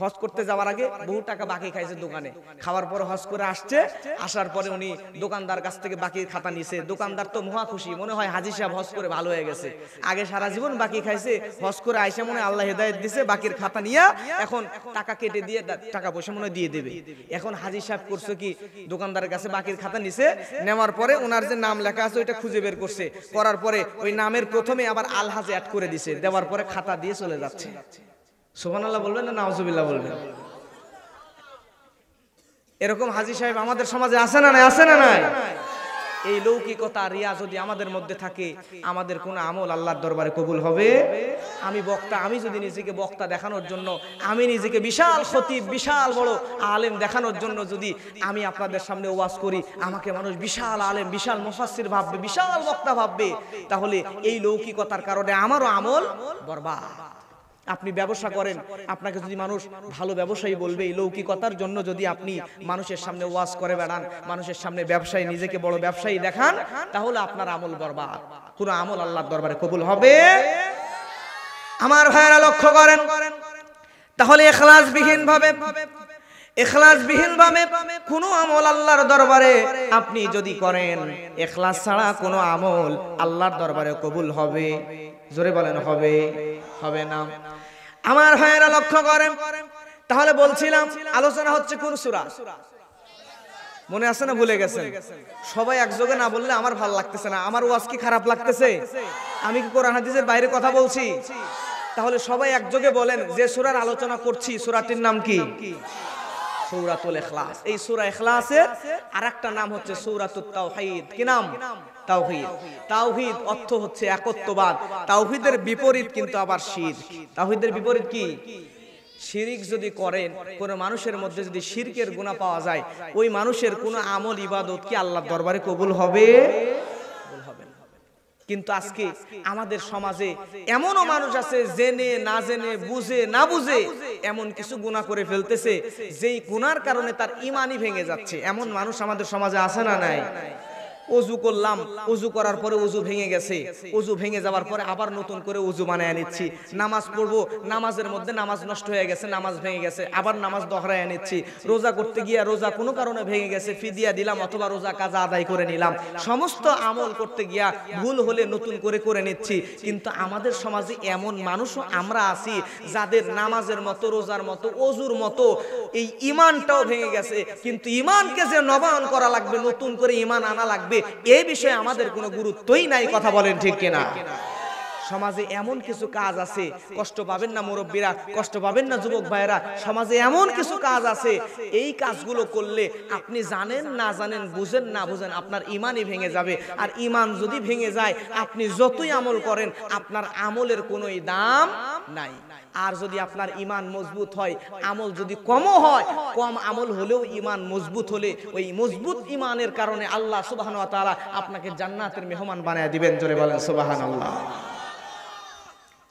হজ করতে যাওয়ার আগে বহু টাকা বাকি খাইছে দোকানে, খাওয়ার পরে হজ করে আসছে, আসার পরে উনি দোকানদার কাছ থেকে বাকির খাতা নিছে, দোকানদার তো মহা খুশি, মনে হয় হাজী সাহেব হজ করে ভালো হয়ে গেছে, আগে সারা জীবন বাকি খাইছে, হজ করে আইসা মনে আল্লাহ হেদায়েত দিছে, বাকির খাতা নিয়া এখন টাকা কেটে দিয়ে টাকা পয়সা মনে দিয়ে দেবে। এখন হাজী সাহেব করছে কি, দোকানদারের কাছে বাকির খাতা নিছে, নেওয়ার পরে ওনার যে নাম লেখা আছে ওইটা খুঁজে বের করছে, করার পরে ওই নামের প্রথমে আবার আলহাজ অ্যাড করে দিছে, দেওয়ার পরে খাতা দিয়ে চলে যাচ্ছে। সুবহানাল্লাহ বলবেন না নাউজুবিল্লাহ বলবেন? এরকম হাজী সাহেব আমাদের সমাজে আছে না নাই? আছে না নাই? এই লৌকিকতা, রিয়া যদি আমাদের মধ্যে থাকে, আমাদের কোন আমল আল্লাহর দরবারে কবুল হবে? আমি বক্তা, আমি যদি নিজেকে বক্তা দেখানোর জন্য, আমি নিজেকে বিশাল খতিব, বিশাল বড় আলেম দেখানোর জন্য যদি আমি আপনাদের সামনে ওয়াজ করি, আমাকে মানুষ বিশাল আলেম, বিশাল মুফাসসির ভাববে, বিশাল বক্তা ভাববে, তাহলে এই লৌকিকতার কারণে আমারও আমল বরবাদ। আপনি ব্যবসা করেন, আপনাকে যদি মানুষ ভালো ব্যবসায়ী বলবে, এই লৌকিকতার জন্য যদি আপনি মানুষের সামনে ওয়াজ করে বেড়ান, মানুষের সামনে ব্যবসায়ী, নিজেকে বড় ব্যবসায়ী দেখান, তাহলে আপনার আমল বরবাদ, পুরো আমল আল্লাহর দরবারে কবুল হবে? আমার ভাইরা লক্ষ্য করেন, তাহলে ইখলাসবিহীন ভাবে কোনো আমল আল্লাহর দরবারে আপনি যদি করেন, ইখলাস ছাড়া কোনো আমল আল্লাহর দরবারে কবুল হবে? জোরে বলেন, হবে না। আমার ভাইরা লক্ষ্য করেন, তাহলে বলছিলাম আলোচনা হচ্ছে কোন সূরা? মনে আছে না ভুলে গেছেন? সবাই একযোগে না বললে আমার ভালো লাগতেছে না। আমার ওয়াজ কি খারাপ লাগতেছে? আমি কি কোরআন হাদিসের বাইরে কথা বলছি? তাহলে সবাই একযোগে বলেন, যে সূরার আলোচনা করছি সূরাটির নাম কি? সূরাতুল ইখলাস। এই সূরা ইখলাসের আরেকটা নাম হচ্ছে সূরাতুত তাওহীদ। কি নাম? তাওহীদ। তাওহীদ অর্থ হচ্ছে একত্ববাদ। তাওহীদের বিপরীত কিন্তু আবার শিরক। তাওহীদের বিপরীত কি? শিরিক যদি করেন, কোন মানুষের মধ্যে যদি শিরকের গুনাহ পাওয়া যায়, ওই মানুষের কোন আমল ইবাদত কি আল্লাহর দরবারে কবুল হবে? কিন্তু আজকে আমাদের সমাজে এমনও মানুষ আছে জেনে না জেনে, বুঝে না বুঝে এমন কিছু গুনাহ করে ফেলতেছে, যেই গুনার কারণে তার ঈমানই ভেঙে যাচ্ছে। এমন মানুষ আমাদের সমাজে আছে না নাই? ওযু করলাম, ওযু করার পরে ওযু ভেঙে গেছে, ওযু ভেঙে যাওয়ার পরে আবার নতুন করে ওযু বানায় নিচ্ছি। নামাজ পড়বো, নামাজের মধ্যে নামাজ নষ্ট হয়ে গেছে, নামাজ ভেঙে গেছে, আবার নামাজ দহরায় নিচ্ছি। রোজা করতে গিয়ে রোজা কোনো কারণে ভেঙে গেছে, ফিদিয়া দিলাম অথবা রোজা কাজা আদায় করে নিলাম। সমস্ত আমল করতে গিয়া ভুল হলে নতুন করে নিচ্ছি। কিন্তু আমাদের সমাজে এমন মানুষও আমরা আছি যাদের নামাজের মতো, রোজার মতো, ওযুর মতো এই ঈমানটাও ভেঙে গেছে। কিন্তু ঈমানকে যে নবায়ন করা লাগবে, নতুন করে ঈমান আনা লাগবে, এই বিষয়ে আমাদের কোনো গুরুত্বই নাই। কথা বলেন ঠিক কিনা? সমাজে এমন কিছু কাজ আছে, কষ্ট পাবেন না মুরব্বীরা, কষ্ট পাবেন না যুবক ভাইরা, সমাজে এমন কিছু কাজ আছে, এই কাজগুলো করলে আপনি জানেন না জানেন, বুঝেন না বুঝেন, আপনার ঈমানই ভেঙে যাবে। আর ঈমান যদি ভেঙে যায়, আপনি যতই আমল করেন আপনার আমলের কোনোই দাম নাই। আর যদি আপনার ঈমান মজবুত হয়, আমল যদি কমও হয়, কম আমল হলেও ঈমান মজবুত হলে ওই মজবুত ঈমানের কারণে আল্লাহ সুবহানাহু ওয়া তাআলা আপনাকে জান্নাতের মেহমান বানায় দিবেন। জোরে বলেন সুবহানাল্লাহ।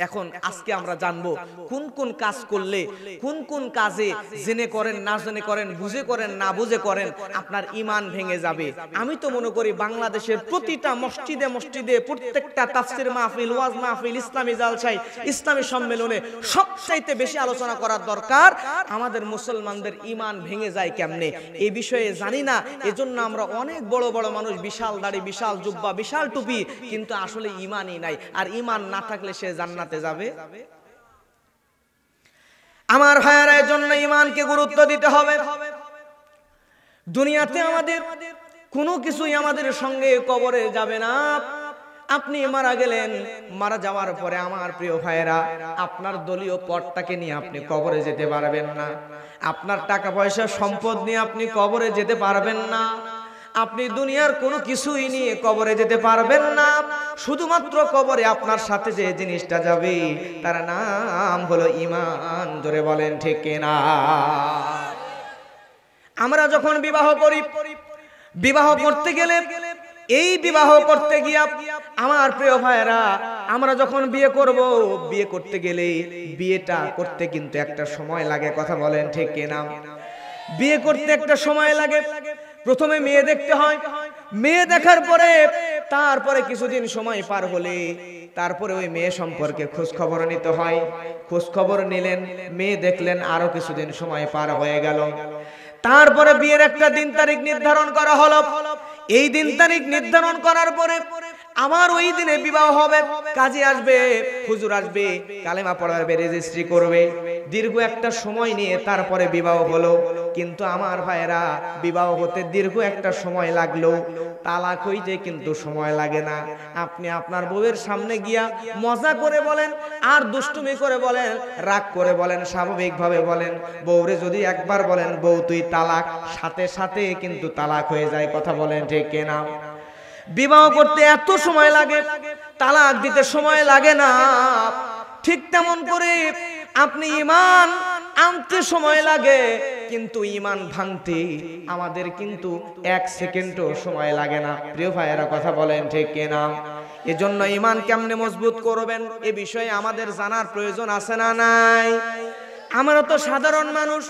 এখন আজকে আমরা জানবো কোন কোন কাজ করলে, কোন কোন কাজে জেনে করেন না জেনে করেন, বুঝে করেন না বুঝে করেন, আপনার ঈমান ভেঙে যাবে। আমি তো মনে করি বাংলাদেশের প্রতিটা মসজিদে মসজিদে, প্রত্যেকটা তাফসীর মাহফিল, ওয়াজ মাহফিল, ইসলামী জালসায়, ইসলামী সম্মেলনে সবচাইতে বেশি আলোচনা করার দরকার আমাদের মুসলমানদের ঈমান ভেঙে যায় কেমনে। এই বিষয়ে জানি না, এজন্য আমরা অনেক বড় বড় মানুষ, বিশাল দাড়ি, বিশাল জুব্বা, বিশাল টুপি, কিন্তু আসলে ঈমানই নাই। আর ঈমান না থাকলে সে জান্নাতে যাবে? আমার ভাইয়েরা, এর জন্য ঈমানকে গুরুত্ব দিতে হবে। দুনিয়াতে আমাদের কোনো কিছুই আমাদের সঙ্গে কবরে যাবে না। আপনি মারা গেলেন, মারা যাওয়ার পরে আমার প্রিয় ভাইয়েরা, আপনার দলীয় পদটাকে নিয়ে আপনি কবরে যেতে পারবেন না। আপনার টাকা পয়সা সম্পদ নিয়ে আপনি কবরে যেতে পারবেন না। আপনি দুনিয়ার কোনো কিছুই নিয়ে কবরে যেতে পারবেন না। শুধুমাত্র কবরে আপনার সাথে যে জিনিসটা যাবে তার নাম হলো ঈমান। ধরে বলেন ঠিক কিনা? আমরা যখন বিবাহ করি, বিবাহ করতে গেলে, এই বিবাহ করতে গিয়া আমার প্রিয় ভাইরা, আমরা যখন বিয়ে করব, বিয়ে করতে গেলে বিয়েটা করতে কিন্তু একটা সময় লাগে। কথা বলেন ঠিক কিনা? বিয়ে করতে একটা সময় লাগে। প্রথমে মেয়ে দেখতে হয়, মেয়ে দেখার পরে তারপরে কিছুদিন সময় পার হলে তারপরে ওই মেয়ে সম্পর্কে খোঁজ খবর নিতে হয়। খোঁজ খবর নিলেন, মেয়ে দেখলেন, আরো কিছুদিন সময় পার হয়ে গেল। তারপরে বিয়ের একটা দিন তারিখ নির্ধারণ করা হলো। এই দিন তারিখ নির্ধারণ করার পরে আমার ওই দিনে বিবাহ হবে। কাজী আসবে, হুজুর আসবে, কালেমা পড়াবে, রেজিস্ট্রি করবে। দীর্ঘ একটা সময় নিয়ে তারপরে বিবাহ হলো। কিন্তু আমার ভাইরা, বিবাহ হতে দীর্ঘ একটা সময় লাগলো, তালাক হইতে কিন্তু সময় লাগে না। আপনি আপনার বউয়ের সামনে গিয়া মজা করে বলেন, আর দুষ্টুমি করে বলেন, রাগ করে বলেন, স্বাভাবিকভাবে বলেন, বউরে যদি একবার বলেন বউ তুই তালাক, সাথে সাথে কিন্তু তালাক হয়ে যায়। কথা বলেন ঠিক কিনা? বিবাহ করতে এত সময় লাগে, তালাক দিতে সময় লাগে না। ঠিক তেমন করে আপনি ঈমান আনতে সময় লাগে, কিন্তু ঈমান ভাঙতে আমাদের কিন্তু 1 সেকেন্ডও সময় লাগে না। প্রিয় ভাইয়েরা, কথা বলেন ঠিক কিনা? এজন্য ঈমান কেমনে মজবুত করবেন এ বিষয়ে আমাদের জানার প্রয়োজন আছে না নাই? আমরা তো সাধারণ মানুষ,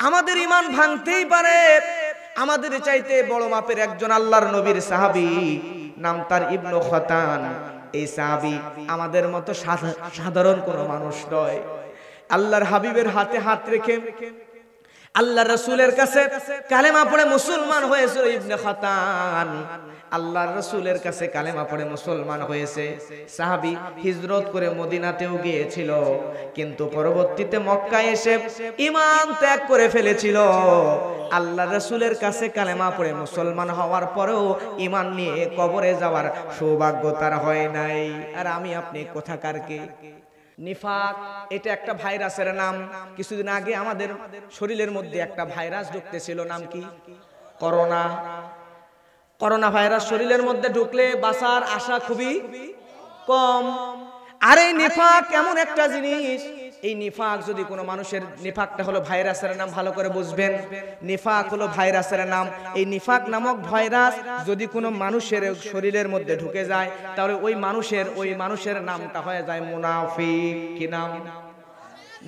আমাদের ঈমান ভাঙতেই পারে। আমাদের চাইতে বড় মাপের একজন আল্লাহর নবীর সাহাবী, নাম তার ইবনু খাতান, এই সাহাবী আমাদের মতো সাধারণ কোনো মানুষ নয়। আল্লাহর হাবিবের হাতে হাত রেখে আল্লাহর রাসূলের কাছে কালেমা পড়ে মুসলমান হয়েছিল ইবনে খাতান। আল্লাহর রাসূলের কাছে কালেমা পড়ে মুসলমান হয়েছে। সাহাবী হিজরত করে মদিনাতেও গিয়েছিল, কিন্তু পরবর্তীতে মক্কায় এসে ঈমান ত্যাগ করে ফেলেছিল। আল্লাহর রাসূলের কাছে কালেমা পড়ে মুসলমান হওয়ার পরেও ঈমান নিয়ে কবরে যাওয়ার সৌভাগ্য তার হয় নাই। আর আমি আপনি কোথাকার কে? নিফাক এটা একটা ভাইরাসের নাম। কিছুদিন আগে আমাদের শরীরের মধ্যে একটা ভাইরাস ঢুকতেছিল, নাম কি? করোনা। করোনা ভাইরাস শরীরের মধ্যে ঢুকলে বাঁচার আশা খুবই কম। আর এই নিফাক এমন একটা জিনিস, এই নিফাক যদি কোনো মানুষের, নিফাকটা হলো ভাইরাসের নাম, ভালো করে বুঝবেন। নিফাক হলো ভাইরাসের নাম। এই নিফাক নামক ভাইরাস যদি কোনো মানুষের শরীরের মধ্যে ঢুকে যায়, তাহলে ওই মানুষের নামটা হয়ে যায় মুনাফিক। কি নাম?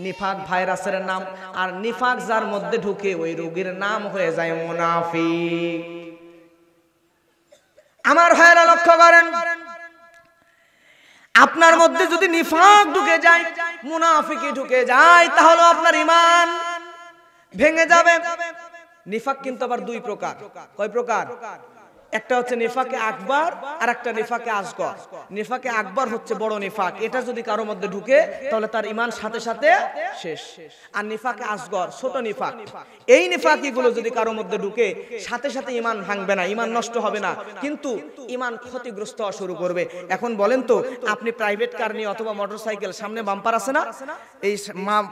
নিফাক ভাইরাসের নাম। আর নিফাক যার মধ্যে ঢুকে ওই রোগীর নাম হয়ে যায় মুনাফিক। আমার ভাইরা লক্ষ্য করেন, আপনার মধ্যে যদি নিফাক ঢুকে যায়, মুনাফিকি ঢুকে যায়, তাহলে আপনার ঈমান ভেঙে যাবে। নিফাক কিন্তু আবার দুই প্রকার। কয় প্রকার? একটা হচ্ছে নিফাকে আকবার আর একটা নিফাকে আসগর। নিফাকে আকবার হচ্ছে বড় নিফাক, এটা যদি কারোর মধ্যে ঢুকে তাহলে তার ঈমান সাথে সাথে শেষ। আর নিফাকে আসগর ছোট নিফাক, এই নিফাকিগুলো যদি কারোর মধ্যে ঢুকে সাথে সাথে ঈমান ভাঙবে না, ঈমান নষ্ট হবে না, কিন্তু ঈমান ক্ষতিগ্রস্ত হওয়া শুরু করবে। এখন বলেন তো, আপনি প্রাইভেট কার নিয়ে অথবা মোটরসাইকেল, সামনে বাম্পার আছে না, এই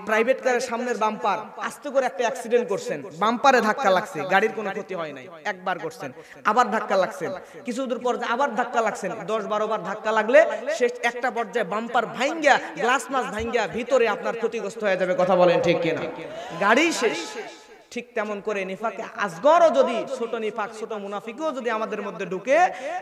প্রাইভেট কারের সামনের বাম্পার আস্তে করে একটা অ্যাক্সিডেন্ট করছেন, বাম্পারে ধাক্কা লাগছে, গাড়ির কোনো ক্ষতি হয় নাই, একবার করছেন, আবার ধাক্কা লাগছেন, কিছু দূর পর আবার ধাক্কা লাগছেন, 10-12 বার ধাক্কা লাগলে শেষ একটা পর্যায়ে বাম্পার ভাঙ্গা, গ্লাস মাস ভাঙ্গা ভিতরে আপনার ক্ষতিগ্রস্ত হয়ে যাবে। কথা বলেন ঠিক কিনা? গাড়ি শেষ। ঠিক তেমন করে নিফাকে আসগরও যদি, ছোট নিফাক, ছোট মুনাফিকও যদি আমাদের মধ্যে ঢুকে,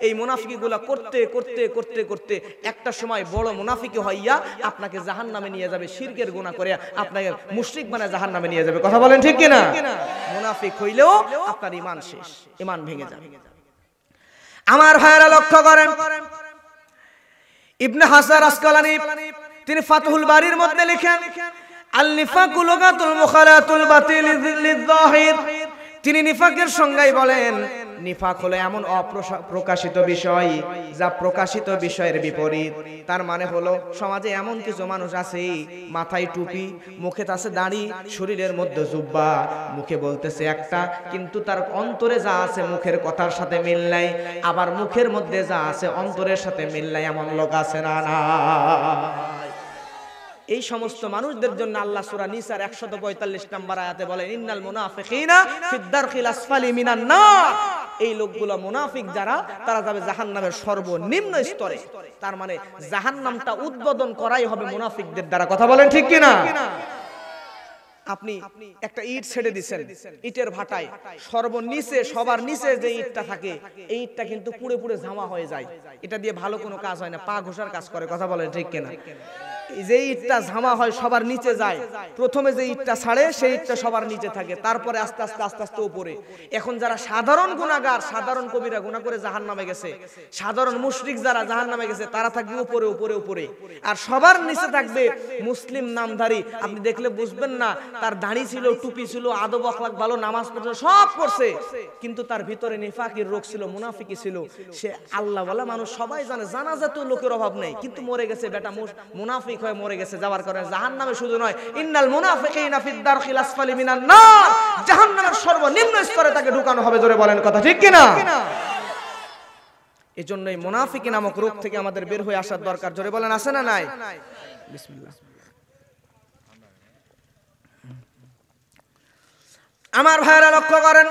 এই মুনাফিকিগুলা করতে করতে করতে করতে একটা সময় বড় মুনাফিকি হইয়া আপনাকে জাহান্নামে নিয়ে যাবে, শিরকের গুনাহ করে আপনাকে মুশরিক বানায় জাহান্নামে নিয়ে যাবে। কথা বলেন ঠিক কিনা? মুনাফিক হইলেও আপনার ঈমান শেষ, ঈমান ভেঙে যাবে। আমার ভাইরা লক্ষ্য করেন, ইবনে হাজার আসকালানী তিনি ফাতহুল বারীর মধ্যে লিখেন, আল নিফাকু লুগাতুল মুখালাতুল বাতিল লিয-যাহির। তিনি নিফাকের সংজ্ঞায় বলেন, নিফাক হলো এমন অপ্রকাশিত বিষয় যা প্রকাশিত বিষয়ের বিপরীত। তার মানে হলো, সমাজে এমন কিছু মানুষ আছে, মাথায় টুপি, মুখে আছে দাড়ি, শরীরের মধ্যে জুব্বা, মুখে বলতেছে একটা, কিন্তু তার অন্তরে যা আছে মুখের কথার সাথে মিল নাই, আবার মুখের মধ্যে যা আছে অন্তরের সাথে মিল নাই, এমন লোক আছে না? না। এই সমস্ত মানুষদের জন্য আল্লাহ সূরা নিসার 145 নম্বর আয়াতে বলেন, ইন্নাল মুনাফিকিনা ফিদ-দারকিল আসফালি মিনান নার। এই লোকগুলো মুনাফিক যারা, তারা যাবে জাহান্নামের সর্বনিম্ন স্তরে। তার মানে জাহান্নামটা উদ্বোধন করাই হবে মুনাফিকদের দ্বারা। কথা বলেন ঠিক কিনা? আপনি একটা ইট ছেড়ে দিচ্ছেন, ইটের ভাটায় সর্বনিচে, সবার নিচে যে ইটটা থাকে, এই ইটটা কিন্তু পুড়ে পুড়ে ঝামা হয়ে যায়। এটা দিয়ে ভালো কোনো কাজ হয় না, পা ঘষার কাজ করে। কথা বলেন ঠিক কিনা? যে ইটটা ঝামা হয় সবার নিচে যায়, প্রথমে যে ইটটা ছাড়ে সেই ইটটা সবার নিচে থাকে, তারপরে আস্তে আস্তে আস্তে আস্তে উপরে। এখন যারা সাধারণ গুনাহগার, সাধারণ কবিরা গুনাহ করে জাহান্নামে গেছে, সাধারণ মুশরিক যারা জাহান্নামে গেছে, তারা থাকবে উপরে উপরে উপরে, আর সবার নিচে থাকবে মুসলিম নামধারী। আপনি দেখলে বুঝবেন না, তার দাড়ি ছিল, টুপি ছিল, আদব আখলাক ভালো, নামাজ পড়ছে, সব করছে, কিন্তু তার ভিতরে নিফাকির রোগ ছিল, মুনাফিকি ছিল। সে আল্লাহওয়ালা মানুষ, সবাই জানে, জানাজাতেও লোকের অভাব নেই, কিন্তু মরে গেছে বেটা, মুনাফিক হয়ে মরে গেছে। যাওয়ার কারণে জাহান্নামে শুধু নয়, ইন্নাল মুনাফিকিনা ফিদ-দারকিল আসফালি মিনান নার, জাহান্নামের সর্বনিম্ন স্তরে তাকে ঢুকানো হবে। জোরে বলেন কথা ঠিক কিনা? এজন্য এই মুনাফিকি নামক রোগ থেকে আমাদের বের হয়ে আসার দরকার। জোরে বলেন, আছে না নাই? বিসমিল্লাহ। আমার ভাইরা লক্ষ্য করেন,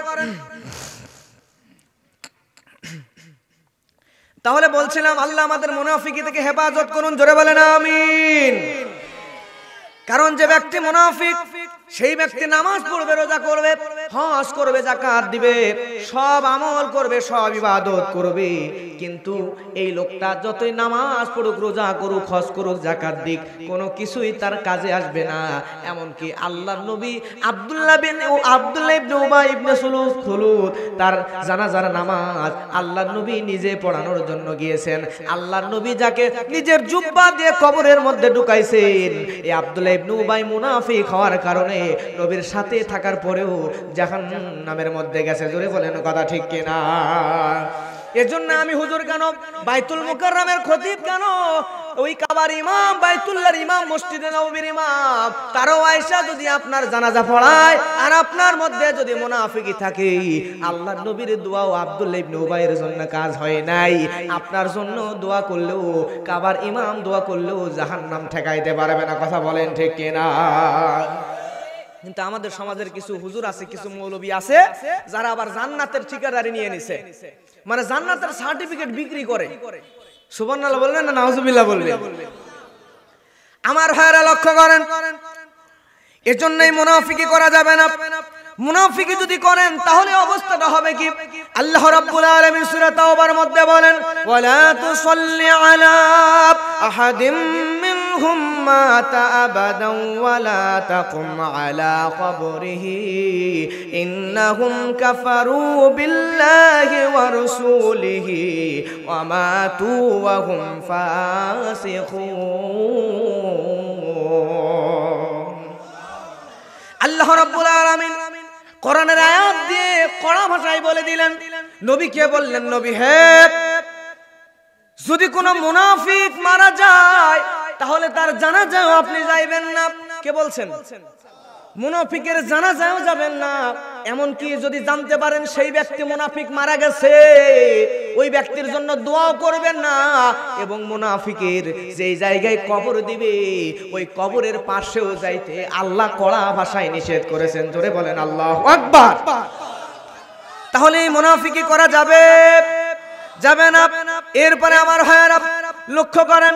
তাহলে বলছিলাম, আল্লাহ আমাদের মুনাফিকি থেকে হেফাজত করুন। জোরে বলেন আমিন। কারণ যে ব্যক্তি মুনাফিক, সেই ব্যক্তি নামাজ পড়বে, রোজা করবে, হজ করবে, যাকাত দিবে, সব আমল করবে, সব ইবাদত করবে, কিন্তু এই লোকটা যতই নামাজ পড়ুক, রোজা করুক, হজ করুক, যাকাত দিক, কোনো কিছুই তার কাজে আসবে না। এমনকি আল্লাহর নবী আব্দুল্লাহ ইবনে উবাই ইবনে সুলুদ তার জানাজার নামাজ আল্লাহর নবী নিজে পড়ানোর জন্য গিয়েছেন। আল্লাহর নবী যাকে নিজের জুব্বা দিয়ে কবরের মধ্যে ঢুকাইছেন, এই আব্দুল্লাহ ইবনে উবাই মুনাফিক হওয়ার কারণে নবীর সাথে থাকার পরেও জাহান্নামের মধ্যে গেছে। জোরে বলেন কথা ঠিক কিনা? এজন্য আমি হুজুর কেন, বাইতুল মুকাররমের খতিব কেন, ওই কাবার ইমাম, বাইতুল্লাহর ইমাম, মসজিদে নববীর ইমাম, তারও আয়েশা যদি আপনার জানাজা পড়ায় আর আপনার মধ্যে যদি মুনাফিকি থাকে, আল্লাহর নবীর দোয়াও আব্দুল্লাহ ইবনে উবাইয়ের জন্য কাজ হয় নাই। আপনার জন্য দোয়া করলেও, কাবার ইমাম দোয়া করলেও জাহান্নাম ঠেকাইতে পারবে না। কথা বলেন ঠিক কিনা? কিন্তু আমাদের সমাজের কিছু হুজুর আছে, কিছু মৌলবী আছে, যারা আবার জান্নাতের ঠিকাদারি নিয়ে নিছে, মানে জান্নাতের সার্টিফিকেট বিক্রি করে। সুবহানাল্লাহ বলবেন না নাউজুবিল্লাহ বলবেন? আমার ভাইরা লক্ষ্য করেন, এজন্যই মুনাফিকি করা যাবে না। মুনাফিকি যদি করেন তাহলে অবস্থাটা হবে কি? আল্লাহ রাব্বুল আলামিন সূরা তাওবার মধ্যে বলেন, ওয়ালা তুসাল্লি আলা আহাদিম মিনহুম মাতা আবাদান ওয়ালা তাকুম আলা কবরিহি ইন্নাহুম কাফারু বিল্লাহি ওয়া রাসূলিহি ওয়া মাতু ওয়া হুম ফাসিকুন। আল্লাহ রাব্বুল আলামিন কোরআনের আয়াত দিয়ে কড়া ভাষায় বলে দিলেন, নবীকে বললেন, নবী হে, যদি কোনো মুনাফিক মারা যায় তাহলে তার জানাজাও আপনি যাইবেন না। কে বলছেন? মুনাফিকের জানাজাও যাবেন না। এমনকি যদি জানতে পারেন সেই ব্যক্তি মুনাফিক মারা গেছে, ওই ব্যক্তির জন্য দোয়াও করবেন না। এবং মুনাফিকের যেই জায়গায় কবর দিবে ওই কবরের পাশেও যাইতে আল্লাহ কড়া ভাষায় নিষেধ করেছেন। জোরে বলেন আল্লাহু আকবার। তাহলে এই মুনাফিকি করা যাবে যাবে না? এরপরে আমার ভাইয়েরা লক্ষ্য করেন,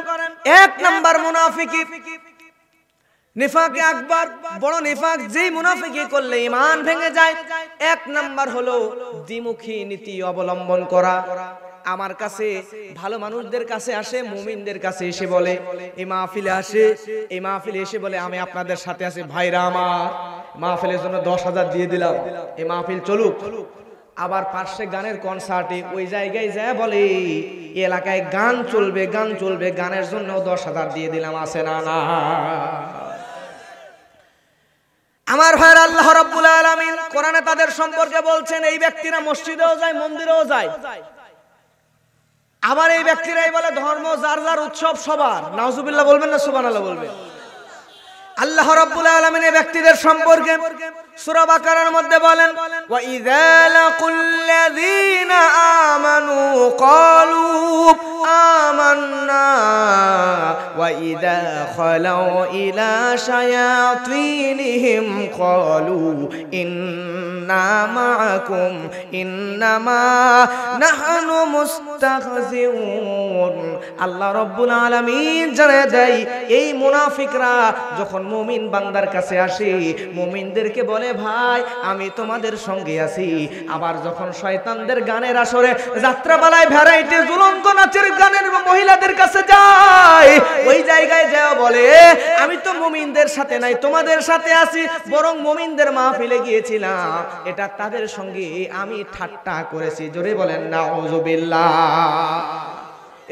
এক নাম্বার মুনাফিকি, নিফাকে আকবার, বড় নিফাক, যেই মুনাফিকি করলে ঈমান ভেঙে যায়। এক নাম্বার হলো দ্বিমুখী নীতি অবলম্বন করা। আমার কাছে ভালো মানুষদের কাছে আসে, মুমিনদের কাছে এসে বলে, এই মাহফিলে আসে, এই মাহফিলে এসে বলে আমি আপনাদের সাথে আছি ভাইরা আমার, মাহফিলের জন্য 10,000 দিয়ে দিলাম, এই মাহফিল চলুক। আবার পাশে গানের কনসার্টে ওই জায়গায় যায় বলে এই এলাকায় গান চলবে, গান চলবে, গানের জন্য 10,000 দিয়ে দিলাম। আছে না? না। আমার ভাইরা, আল্লাহ রাব্বুল আলামিন কোরআনে তাদের সম্পর্কে বলছেন, এই ব্যক্তিরা মসজিদেও যায়, মন্দিরেও যায়। আবার এই ব্যক্তিরাই বলে ধর্ম যার যার, উৎসব সবার। নাউজুবিল্লাহ বলবেন না সুবহানাল্লাহ বলবেন? আল্লাহ রাব্বুল আলামিন এই ব্যক্তিদের সম্পর্কে সূরা বাকারার মধ্যে বলেন, ওয়া ইযা লাকুল্লাযীনা আমানু ক্বালু আমান্না ওয়া ইযা খালাউ ইলা শায়াতিনহিম ক্বালু ইন্না মাআকুম ইন্নামা নাহনু মুস্তাহজিউন। আল্লাহ রাব্বুল আলামিন জানায় দেয়, এই মুনাফিকরা যখন মুমিন বান্দার কাছে আসে, মুমিনদেরকে বলে ভাই আমি তোমাদের সঙ্গে আছি। আবার যখন শয়তানদের গানের আসরে, যাত্রাপালায়, ভ্যারাইটি, ঝুলন্ত নাচের গানের মহিলাদের কাছে যায়, ওই জায়গায় যায় বলে আমি তো মুমিনদের সাথে নাই, তোমাদের সাথে আছি, বরং মুমিনদের মাহফিলে গিয়েছিলাম, এটা তাদের সঙ্গে আমি ঠাট্টা করেছি। জোরে বলেন নাউজুবিল্লাহ।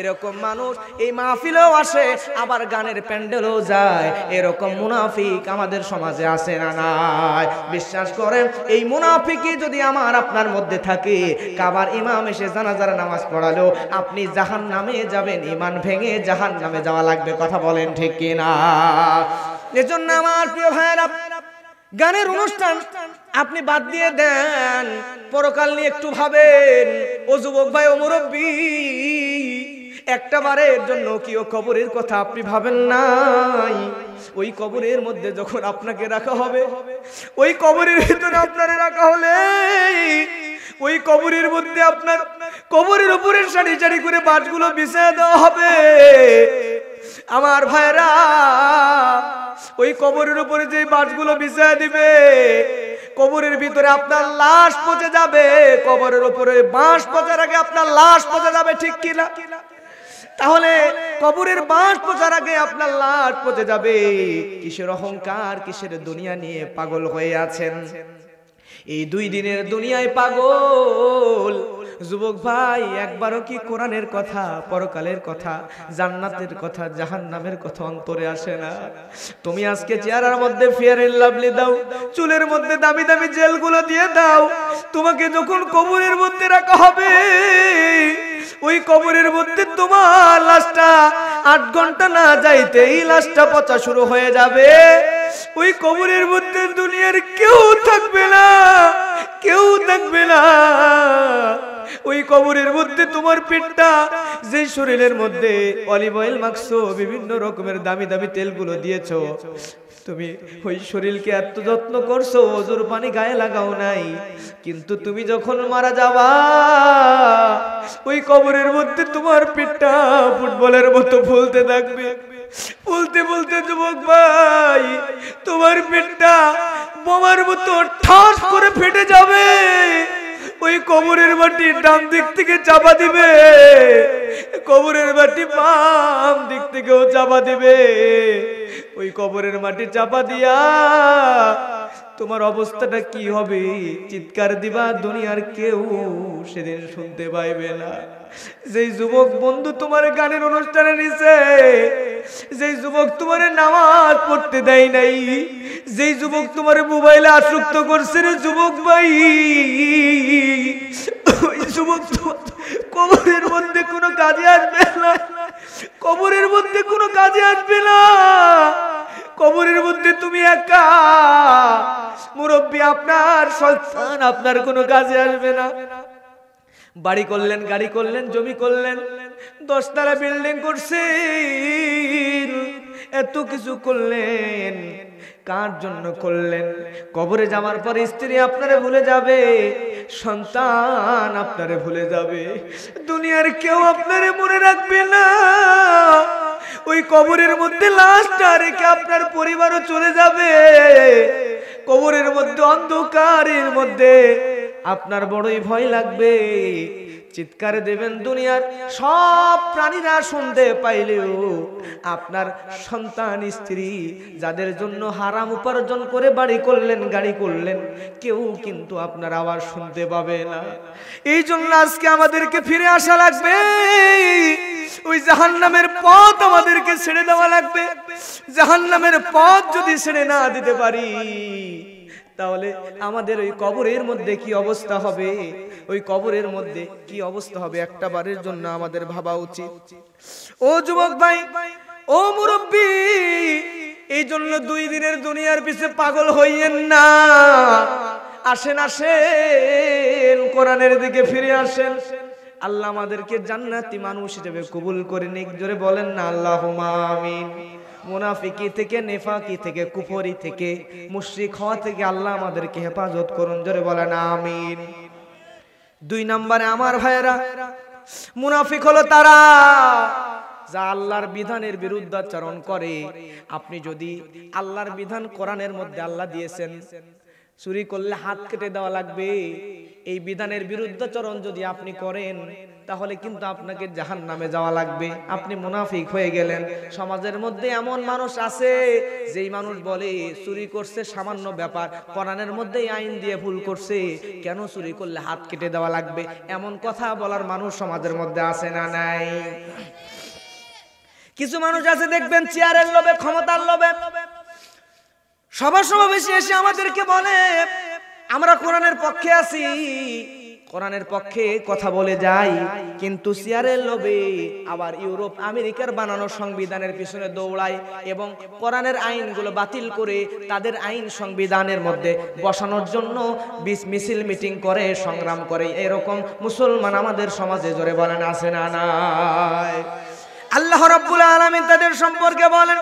এরকম মানুষ এই মাহফিলেও আসে, আবার গানের প্যান্ডেলও যায়। এরকম মুনাফিক আমাদের সমাজে আছে না নাই? বিশ্বাস করেন, এই মুনাফিকই যদি আমার আপনার মধ্যে থাকে, কাবার ইমাম এসে জানাজার নামাজ পড়ালো আপনি জাহান্নামে যাবেন, ঈমান ভেঙে জাহান্নামে যাওয়া লাগবে। কথা বলেন ঠিক কিনা? এজন্য আমার প্রিয় ভাইয়েরা, গানের অনুষ্ঠান আপনি বাদ দিয়ে দেন, পরকাল নিয়ে একটু ভাবেন। ও যুবক ভাই, ও মুরব্বী, একটা বারের জন্য কি ও কবরের কথা আপনি ভাবেন নাই? ওই কবরের মধ্যে যখন আপনাকে রাখা হবে, ওই কবরের ভিতরে আপনারে রাখা হলে ওই কবরের মধ্যে আপনার কবরের উপরে সারি সারি করে বাঁশগুলো বিছিয়ে দেওয়া হবে। আমার ভাইরা, ওই কবরের উপরে যে বাঁশগুলো বিছায়া দিবে, কবরের ভিতরে আপনার লাশ পচে যাবে, কবরের উপরে বাঁশ পচার আগে আপনার লাশ পচে যাবে, ঠিক কিনা? তাহলে কবরের বাঁশ পচার আগে আপনার লাশ পচে যাবে। কিসের অহংকার, কিসের দুনিয়া নিয়ে পাগল হয়ে আছেন? এই 2 দিনের দুনিয়ায় পাগল। যুবক ভাই, একবারও কি কোরআনের কথা, পরকালের কথা, জান্নাতের কথা, জাহান্নামের কথা অন্তরে আসে না? তুমি আজকে চেহারার মধ্যে ফেয়ার এন্ড লাভলি দাও, চুলের মধ্যে দামি দামি জেলগুলো দিয়ে দাও, তোমাকে যখন কবরের মধ্যে রাখা হবে, ওই কবরের মধ্যে তোমার লাশটা 8 ঘন্টা না যাইতে এই লাশটা পচা শুরু হয়ে যাবে। ওই কবরের মধ্যে দুনিয়ার কেউ থাকবে না, কেউ থাকবে না। ওই কবরের মধ্যে তোমার পেটটা, যে শরীরের মধ্যে অলিভ অয়েল মাখছো, বিভিন্ন রকমের দামি দামি তেলগুলো দিয়েছো, তুমি ওই শরীরকে এত যত্ন করছো, ওজুর পানি গায়ে লাগাও নাই, কিন্তু তুমি যখন মারা যাবা, ওই কবরের মধ্যে তোমার পেটটা ফুটবলের মতো ফুলতে থাকবে। বলতে বলতে যুবক ভাই, তোমার পেটটা বোমার মতো ঠাস করে ফেটে যাবে। ওই কবরের মাটি ডান দিক থেকে চাপা দিবে, কবরের মাটি বাম দিক থেকেও চাপা দিবে। ওই কবরের মাটি চাপা দিয়া তোমার অবস্থাটা কি হবে, চিৎকার দিবা, দুনিয়ার কেউ সেদিন শুনতে পাইবে না। যেই যুবক বন্ধু তোমার গানের অনুষ্ঠানে নিছে, যেই যুবক তোমার নামাজ পড়তে দেয় নাই, যেই যুবক তোমার মোবাইলে আসক্ত করছে রে যুবক ভাই, ওই যুবক কবরের মধ্যে কোনো কাজে আসবে না, কবরের মধ্যে কোনো কাজে আসবে না। কবরের মধ্যে তুমি একা, মুরব্বী আপনার সন্তান আপনার কোনো কাজে আসবে না। বাড়ি করলেন, গাড়ি করলেন, জমি করলেন, 10 তলা বিল্ডিং করছেন, এত কিছু করলেন, কার জন্য করলেন? কবরে যাওয়ার পরে স্ত্রী আপনারে ভুলে যাবে, সন্তান আপনারে ভুলে যাবে, দুনিয়ার কেউ আপনারে মনে রাখবে না। ওই কবরের মধ্যে লাশটা রেখে আপনার পরিবারও চলে যাবে। কবরের মধ্যে অন্ধকারের মধ্যে আপনার বড়ই ভয় লাগবে, চিৎকার দেবেন, দুনিয়ার সব প্রাণীরা শুনতে পাইলেও আপনার সন্তান, স্ত্রী, যাদের জন্য হারাম উপার্জন করে বাড়ি করলেন, গাড়ি করলেন, কেউ কিন্তু আপনার আওয়াজ শুনতে পাবে না। এই জন্য আজকে আমাদেরকে ফিরে আসা লাগবে, ওই জাহান্নামের পথ আমাদেরকে ছেড়ে দেওয়া লাগবে। জাহান্নামের পথ যদি ছেড়ে না দিতে পারি, তাহলে আমাদের ওই কবরের মধ্যে কি অবস্থা হবে, ওই কবরের মধ্যে কি অবস্থা হবে, একটা বারের জন্য আমাদের ভাবা উচিত। ও যুবক ভাই, ও মুরব্বী, এই জন্য 2 দিনের দুনিয়ার পিছে পাগল হইয়েন না। আসেন, আসেন, কোরআনের দিকে ফিরে আসেন। আল্লাহ আমাদেরকে জান্নাতি মানুষ হিসেবে কবুল করে নিক। জোরে বলেন না আল্লাহুম্মা আমিন। মুনাফিকি থেকে, নেফাকি থেকে, কুফরি থেকে, মুশরিক হওয়া থেকে আল্লাহ আমাদেরকে হেফাজত করুন। জোরে বলেন আমিন। 2 নম্বরে আমার ভাইয়েরা, মুনাফিক হলো তারা যা আল্লাহর বিধানের বিরুদ্ধাচরণ করে। আপনি যদি আল্লাহর বিধান কোরআনের মধ্যে আল্লাহ দিয়েছেন, চুরি করলে হাত কেটে দেওয়া লাগবে, এই বিধানের বিরুদ্ধাচরণ যদি আপনি করেন, তাহলে কিন্তু আপনাকে জাহান্নামে যাওয়া লাগবে, আপনি মুনাফিক হয়ে গেলেন। সমাজের মধ্যে এমন মানুষ আছে, যেই মানুষ বলে চুরি করছে সামান্য ব্যাপার, কোরআনের মধ্যে আইন দিয়ে ভুল করছে, কেন চুরি করলে হাত কেটে দেওয়া লাগবে, এমন কথা বলার মানুষ সমাজের মধ্যে আছে না নাই? কিছু মানুষ আছে দেখবেন চেয়ারের লোভে, ক্ষমতার লোভে সবার সমাবেশে এসে আমাদেরকে বলে আমরা কোরআনের পক্ষে আছি, কোরআনের পক্ষে কথা বলে যাই, কিন্তু চেয়ারের লোভে আবার ইউরোপ আমেরিকার বানানো সংবিধানের পিছনে দৌড়ায় এবং কোরআনের আইনগুলো বাতিল করে তাদের আইন সংবিধানের মধ্যে বসানোর জন্য মিছিল মিটিং করে, সংগ্রাম করে। এরকম মুসলমান আমাদের সমাজে, জোরে বলেন আছে না নাই? আল্লাহ রাব্বুল আলামিন তাদের সম্পর্কে বলেন,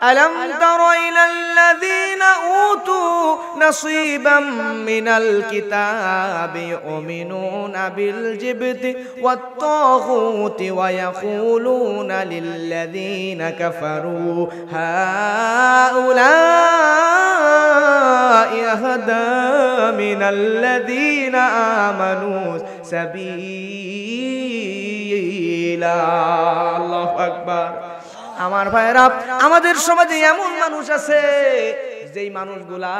ألم تر إلى الذين أوتوا نصيبا من الكتاب يؤمنون بالجبت والطاغوت ويقولون للذين كفروا هؤلاء أهدى من الذين آمنوا سبيلا الله أكبر আমার ভাইরা আমাদের সমাজে এমন মানুষ আছে যেই মানুষগুলা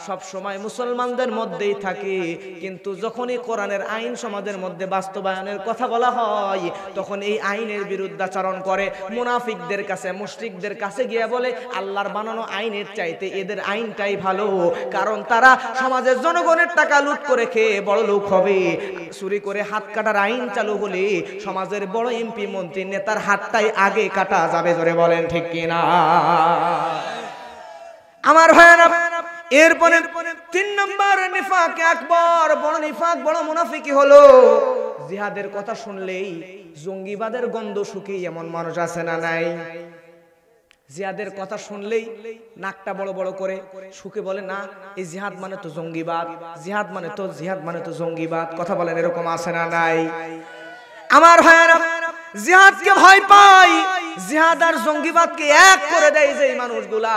সব সময় মুসলমানদের মধ্যেই থাকে, কিন্তু যখনই কোরআনের আইন সমাজের মধ্যে বাস্তবায়নের কথা বলা হয় তখন এই আইনের বিরুদ্ধাচরণ করে। মুনাফিকদের কাছে, মুশরিকদের কাছে গিয়ে বলে আল্লাহর বানানো আইনের চাইতে এদের আইনটাই ভালো, কারণ তারা সমাজের জনগণের টাকা লুট করে খেয়ে বড় লোক হবে। চুরি করে হাত কাটার আইন চালু হলে সমাজের বড় এমপি মন্ত্রী নেতার হাতটাই আগে কাটা যাবে, জোরে বলেন ঠিক কিনা? আমার ভাইরা এরপরে 3 নম্বর নিফাক আকবর, বড় নিফাক, বড় মুনাফিকি হলো জিহাদের কথা শুনলেই জঙ্গিবাদের গন্ধ শুকে এমন মানুষ আছে না নাই? জিহাদের কথা শুনলেই নাকটা বড় বড় করে শুকে বলে না এই জিহাদ মানে তো জঙ্গিবাদ, জিহাদ মানে তো জঙ্গিবাদ। কথা বলেন এরকম আছে না নাই? আমার ভাইরা জিহাদকে ভয় পায়, জিহাদ আর জঙ্গিবাদকে এক করে দেয় যে মানুষগুলা,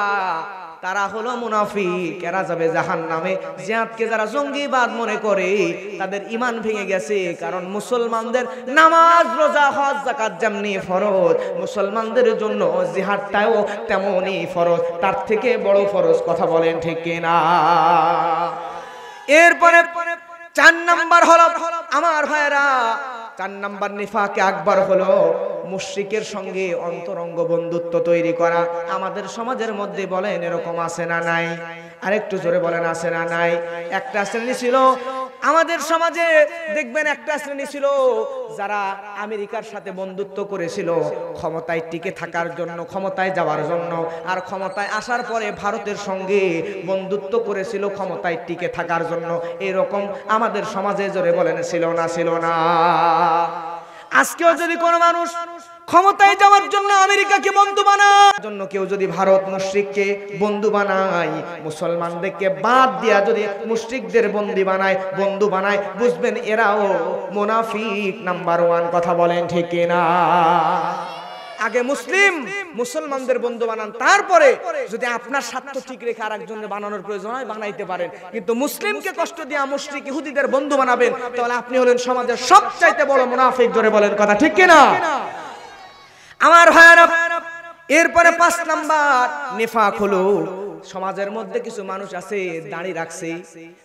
তারা হলো মুনাফিক, এরা যাবে জাহান্নামে। জিহাদকে যারা জঙ্গিবাদ মনে করে তাদের ঈমান ভেঙে গেছে, কারণ মুসলমানদের নামাজ, রোজা, হজ, যাকাত যেমনি ফরজ, মুসলমানদের জন্য জিহাদটাও তেমনি ফরজ, তার থেকে বড় ফরজ। কথা বলেন ঠিক কিনা? এরপরে 4 নাম্বার হলো আমার ভাইরা, 4 নাম্বার নিফাকে আকবর হলো মুশরিকের সঙ্গে অন্তরঙ্গ বন্ধুত্ব তৈরি করা। আমাদের সমাজের মধ্যে বলেন এরকম আছে না নাই? আরেকটু জোরে বলেন আছে না নাই? একটা শ্রেণী ছিল আমাদের সমাজে, দেখবেন একটা শ্রেণী ছিল যারা আমেরিকার সাথে বন্ধুত্ব করেছিল ক্ষমতায় টিকে থাকার জন্য, ক্ষমতায় যাওয়ার জন্য, আর ক্ষমতায় আসার পরে ভারতের সঙ্গে বন্ধুত্ব করেছিল ক্ষমতায় টিকে থাকার জন্য। এরকম আমাদের সমাজে জোরে বলেন ছিল না? ছিল না? আজকেও যদি কোনো মানুষ ক্ষমতায় যাওয়ার জন্য আমেরিকাকে বন্ধু বানায়, জন্য কেউ যদি ভারত মুশরিককে বন্ধু বানায়, মুসলমানদেরকে বাদ দিয়া যদি মুশরিকদের বন্ধু বানায়, বুঝবেন এরাও মুনাফিক নাম্বার 1। কথা বলেন ঠিক কিনা? আগে মুসলমানদের বন্ধু বানান, তারপরে যদি আপনার স্বার্থ ঠিক রেখে আরেকজনের বানানোর প্রয়োজন হয় বানাইতে পারেন, কিন্তু মুসলিমকে কষ্ট দিয়া মুশরিক ইহুদিদের বন্ধু বানাবেন তাহলে আপনি হলেন সমাজের সবচাইতে বড় মুনাফিক। জোরে বলেন কথা ঠিক কিনা? আমার ভাইরা এরপরে 5 নাম্বার নিফাক হলো সমাজের মধ্যে কিছু মানুষ আছে দাড়ি রাখছে,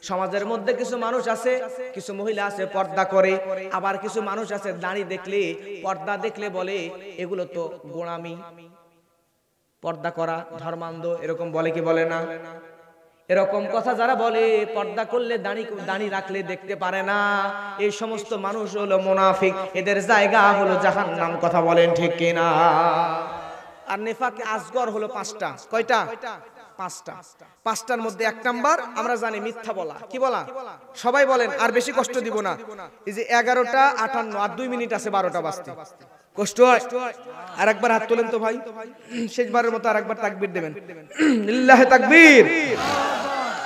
সমাজের মধ্যে কিছু মানুষ আছে, কিছু মহিলা আছে পর্দা করে, আবার কিছু মানুষ আছে দাড়ি দেখলে, পর্দা দেখলে বলে এগুলো তো গোঁড়ামি, পর্দা করা ধর্মান্ধ, এরকম বলে কি বলে না? এরকম কথা যারা বলে পর্দা করলে দাড়ি রাখলে দেখতে পারে না, এই সমস্ত মানুষ হলো মুনাফিক, এদের জায়গা হলো জাহান্নাম। কথা বলেন ঠিক কিনা? আর নিফাক আসগর হলো 5টা। কয়টা? 5টা। 5টার মধ্যে 1 নাম্বার আমরা জানি মিথ্যা বলা। কি বলা? সবাই বলেন, আর বেশি কষ্ট দিব না। এই যে 11টা 58 আর 2 মিনিট আছে 12টা বাজতে, কষ্ট হয়? আর একবার হাত তোলেন তো ভাই, শেষবারের মতো আর একবার তাকবীর দেবেন। লিল্লাহি তাকবীর,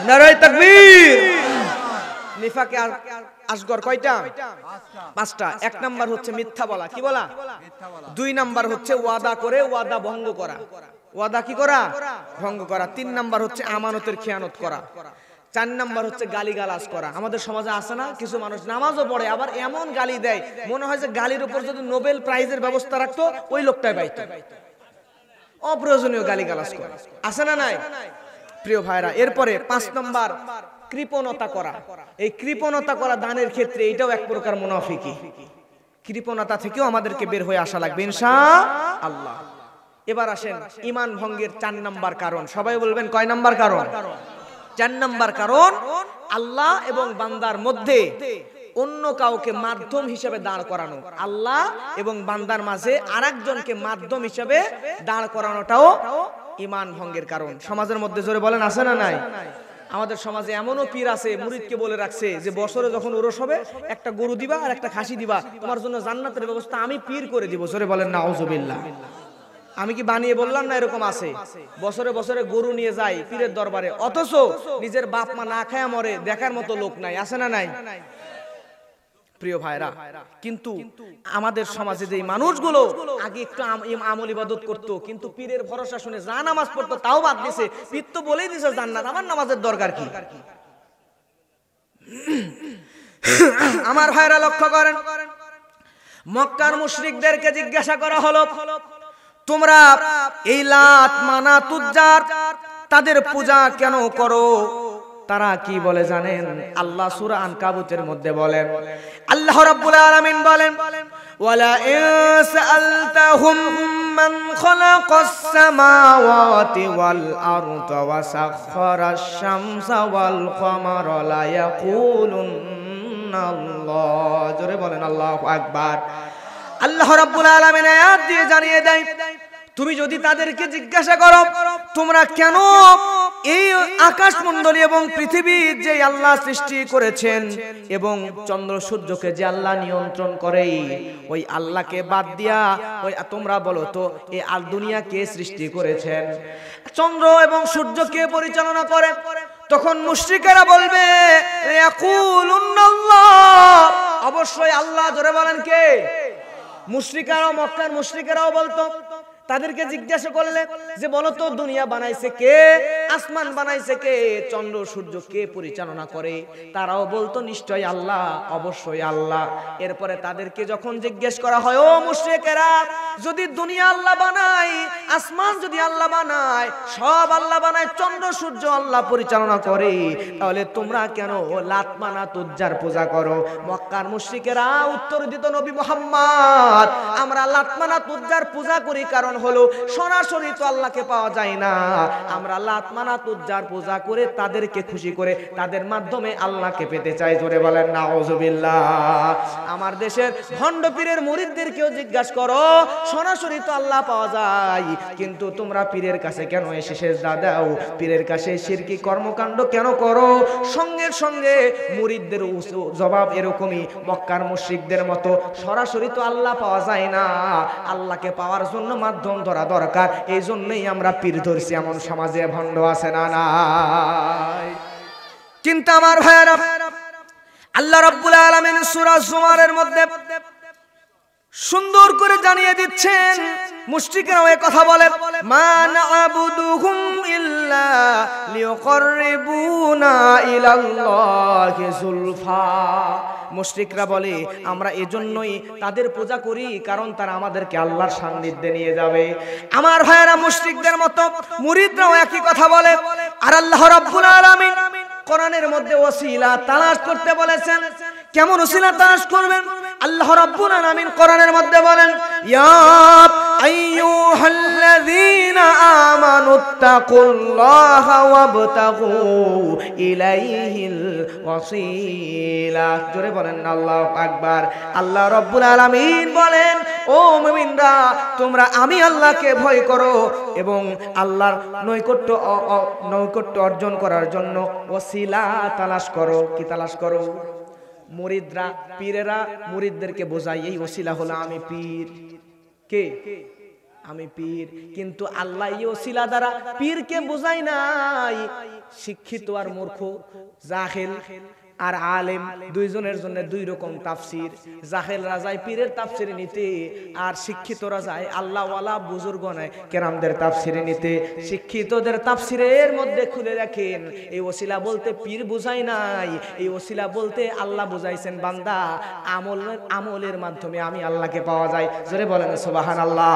নারায়ে তাকবীর। নিফাকে আসগর কয়টা? 5টা। 1 নাম্বার হচ্ছে মিথ্যা বলা। কি বলা? 2 নাম্বার হচ্ছে ওয়াদা করে ওয়াদা ভঙ্গ করা। ওয়াদা কি করা? ভঙ্গ করা। 3 নাম্বার হচ্ছে আমানতের খেয়ানত করা। 4 নাম্বার হচ্ছে গালিগালাজ করা। আমাদের সমাজে আছে না কিছু মানুষ নামাজও পড়ে আবার এমন গালি দেয় মনে হয় যে গালির উপর যদি নোবেল প্রাইজের ব্যবস্থা রাখতো ওই লোকটাই পাইতো। অপ্রয়োজনীয় গালিগালাজ করে, আছে না নাই? প্রিয় ভাইরা, এরপরে 5 নাম্বার কৃপণতা করা। এই কৃপণতা করা দানের ক্ষেত্রে এটাও এক প্রকার মুনাফিকি। কৃপণতা থেকেও আমাদেরকে বের হয়ে আসা লাগবে ইনশাআল্লাহ। এবার আসেন ঈমান ভঙ্গের 4 নাম্বার কারণ। সবাই বলবেন কয় নাম্বার কারণ? 4 নাম্বার কারণ, আল্লাহ এবং বান্দার মধ্যে অন্য কাউকে মাধ্যম হিসেবে দাঁড় করানো। আল্লাহ এবং বান্দার মাঝে আরেকজনকে মাধ্যম হিসেবে দাঁড় করানোটাও ঈমান ভঙ্গের কারণ। সমাজের মধ্যে জোরে বলেন আছে না নাই? আমাদের সমাজে এমনও পীর আছে মুরিদকে বলে রাখছে যে বছরে যখন ওরস হবে একটা গরু দিবা আর একটা খাসি দিবা, তোমার জন্য জান্নাতের ব্যবস্থা আমি পীর করে দিব। জোরে বলেন নাউজুবিল্লাহ। আমি কি বানিয়ে বললাম না? এরকম আছে, বছরে বছরে গরু নিয়ে যায় পীরের দরবারে, অথচ নিজের বাপ মা না খায়া মরে, দেখার মতো লোক নাই, আছে না নাই? প্রিয় ভাইরা, কিন্তু আমাদের সমাজে যে মানুষগুলো আগে একটু আমল ইবাদত করতো, কিন্তু পীরের ভরসা শুনে যা নামাজ পড়তো তাও বাদ দিছে। পীর তো বলেই দিছে জান্নাত, আমার নামাজের দরকার কি? আমার ভাইরা লক্ষ্য করেন, মক্কার মুশরিকদেরকে জিজ্ঞাসা করা হলো, তোমরা এই লাত মানাত উজ্জার তাদের পূজা কেন করো? তারা কি বলে জানেন? আল্লাহ সূরা আনকাবুতের মধ্যে বলেন, আল্লাহ রাব্বুল আলামিন বলেন, ওয়ালা ইন সাআলতাহুম মান খালাকাস সামাওয়াতি ওয়াল আরদা ওয়া সাখখারাশ শামসা ওয়াল কমারা লা ইয়াকুলুন্না আল্লাহ। জোরে বলেন আল্লাহু আকবার। আল্লাহ রাব্বুল আলামিন আয়াত দিয়ে জানিয়ে দেয়, তুমি যদি তাদেরকে জিজ্ঞাসা করো তোমরা কেন এই আকাশমণ্ডলী এবং পৃথিবীর যে আল্লাহ সৃষ্টি করেছেন এবং চন্দ্র সূর্যকে যে আল্লাহ নিয়ন্ত্রণ করে, ওই আল্লাহকে বাদ দিয়া ওই তোমরা বলো তো এই আল দুনিয়া কে সৃষ্টি করেছেন, চন্দ্র এবং সূর্য কে পরিচালনা করে? তখন মুশরিকেরা বলবে ইয়াকুলুন্নাল্লাহ, অবশ্যই আল্লাহ। জোরে বলেন কে? মুশরিকরাও, মক্কার মুশরিকরাও বলতো। তাদেরকে জিজ্ঞাসা করলে যে বলো তো দুনিয়া বানাইছে কে, আসমান বানাইছে কে, চন্দ্র সূর্য কে পরিচালনা করে? তারাও বলতো নিশ্চয়ই আল্লাহ, অবশ্যই আল্লাহ। এরপরে তাদেরকে যখন জিজ্ঞেস করা হয়, ও মুশরিকেরা, যদি দুনিয়া আল্লাহ বানায়, আসমান যদি আল্লাহ বানায়, সব আল্লাহ বানায়, চন্দ্র সূর্য আল্লাহ পরিচালনা করে, তাহলে তোমরা কেন লাত মানাত উজ্জার পূজা করো? মক্কার মুশরিকেরা উত্তর দিত, নবী মুহাম্মদ, আমরা লাত মানাত উজ্জার পূজা করি কারণ হলো সরাসরি তো আল্লাহকে পাওয়া যায় না, আমরা লাত মানাত উজ্জার পূজা করে তাদেরকে খুশি করে তাদের মাধ্যমে আল্লাহকে পেতে চাই। জোরে বলেন নাউজুবিল্লাহ। আমার দেশের ভণ্ড পীরের মুরিদদেরকেও জিজ্ঞাসা করো, সরাসরি তো আল্লাহ পাওয়া যায়, কিন্তু তোমরা পীরের কাছে কেন এসে সেজদা দাও, পীরের কাছে শিরকি কর্মকাণ্ড কেন করো? সঙ্গে সঙ্গে মুরিদদের জবাব এরকমই, মক্কার মুশরিকদের মতো সরাসরি তো আল্লাহ পাওয়া যায় না, আল্লাহকে পাওয়ার জন্য মাধ্যম ধরা দরকার, এই জন্যই আমরা পীর ধরছি। এমন সমাজে ভণ্ড আছে না নাই? কিন্তু আমার ভাইয়েরা, আল্লাহ রাব্বুল আলামিন সূরা জুমারের মধ্যে সুন্দর করে জানিয়ে দিচ্ছেন, মুশরিকরা এই কথা বলে, মা না'বুদুহুম ইল্লা লিয়ুকাররিবুনা ইলাল্লাহি যুলফা। মুশরিকরা বলে আমরা এজন্যই তাদের পূজা করি কারণ তারা আমাদেরকে আল্লাহর সান্নিধ্যে নিয়ে যাবে। আমার ভাইয়েরা, মুশরিকদের মতো মুরিদরাও একই কথা বলে। আর আল্লাহ রাব্বুল আলামিন কোরআনের মধ্যে ওসিলা তালাশ করতে বলেছেন। কেমন ওসিলা তালাশ করবেন? আল্লাহ রাব্বুল আলামিন কোরআনের মধ্যে বলেন, ইয়া আইয়ুহাল্লাযীনা আমানুত্তাকুল্লাহা ওয়াবতাগু ইলাইহিল ওয়াসিলা। জোরে বলেন আল্লাহু আকবার। আল্লাহ রাব্বুল আলামিন বলেন, ও মুমিনরা, তোমরা আমি আল্লাহকে ভয় করো এবং আল্লাহর নৈকট্য অর্জন করার জন্য ওসিলা তালাশ করো। কি তালাশ করো? মুরিদরা, পীরেরা মুরিদদেরকে বোঝায় এই ওসিলা হলো আমি পীর। কে? আমি পীর। কিন্তু আল্লাহ এই ওসিলা দ্বারা পীরকে বোঝায় নাই। শিক্ষিত আর মূর্খ, জাহেল আর আলেম, দুইজনের জন্য দুই রকম তাফসির। জাহেলরা যায় পীরের তাফসির নিতে, আর শিক্ষিতরা যায় আল্লাহওয়ালা বুজুর্গণে কেরামদের তাফসির নিতে। শিক্ষিতদের তাফসিরের মধ্যে খুলে দেখেন, এই ওসিলা বলতে পীর বুঝাই নাই, এই ওসিলা বলতে আল্লাহ বুঝাইছেন বান্দা আমলের মাধ্যমে আমি আল্লাহকে পাওয়া যায়। জোরে বলেন সুবহানাল্লাহ।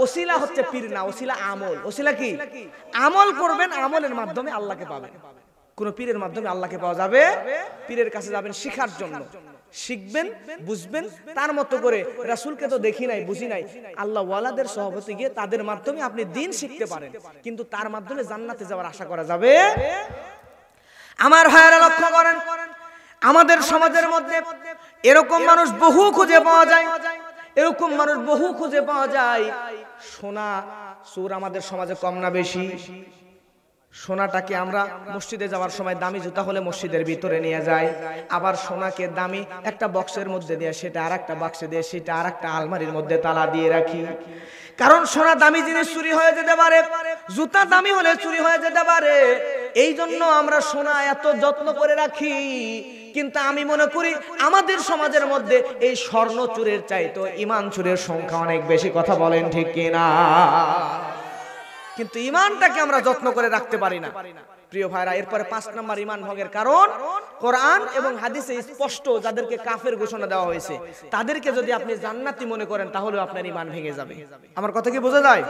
ওসিলা হচ্ছে পীর না, ওসিলা আমল। ওসিলা কি? আমল করবেন, আমলের মাধ্যমে আল্লাহকে পাবেন। কোন পীরের মাধ্যমে আল্লাহকে পাওয়া যাবে? পীরের কাছে যাবেন শিখার জন্য, শিখবেন, বুঝবেন, তার মতো করে। রাসূলকে তো দেখি নাই, বুঝি নাই, আল্লাহ ওয়ালাদের সহবতে গিয়ে তাদের মাধ্যমে আপনি দিন শিখতে পারেন, কিন্তু তার মাধ্যমে জান্নাতে যাওয়ার আশা করা যাবে? আমার ভাইয়েরা লক্ষ্য করেন, আমাদের সমাজের মধ্যে এরকম মানুষ বহু খুঁজে পাওয়া যায়, এরকম মানুষ বহু খুঁজে পাওয়া যায়। সোনা চোর আমাদের সমাজে কম না বেশি? সোনাটাকে আমরা মসজিদে যাওয়ার সময় দামি জুতা হলে মসজিদের ভিতরে নিয়ে যাই, আবার সোনাকে দামি একটা বক্সের মধ্যে দিয়ে সেটা আর একটা বাক্সে দিয়ে সেটা আর একটা আলমারির মধ্যে তালা দিয়ে রাখি। কারণ সোনা দামি জিনিস চুরি হয়ে যেতে পারে, জুতা দামি হলে চুরি হয়ে যেতে পারে। এই জন্য আমরা সোনা এত যত্ন করে রাখি। কিন্তু আমি মনে করি আমাদের সমাজের মধ্যে এই স্বর্ণ চুরের চাইতে ঈমান চুরের সংখ্যা অনেক বেশি। কথা বলেন ঠিক কিনা? কিন্তু ঈমানটাকে আমরা যত্ন করে রাখতে পারি না প্রিয় ভাইরা। এরপরে 5 নম্বর ঈমান ভঙ্গের কারণ, কোরআন এবং হাদিসে স্পষ্ট যাদেরকে কাফের ঘোষণা দেওয়া হয়েছে তাদেরকে যদি আপনি জান্নাতি মনে করেন তাহলে আপনার ঈমান ভেঙে যাবে। আমার কথা কি বোঝা যায়?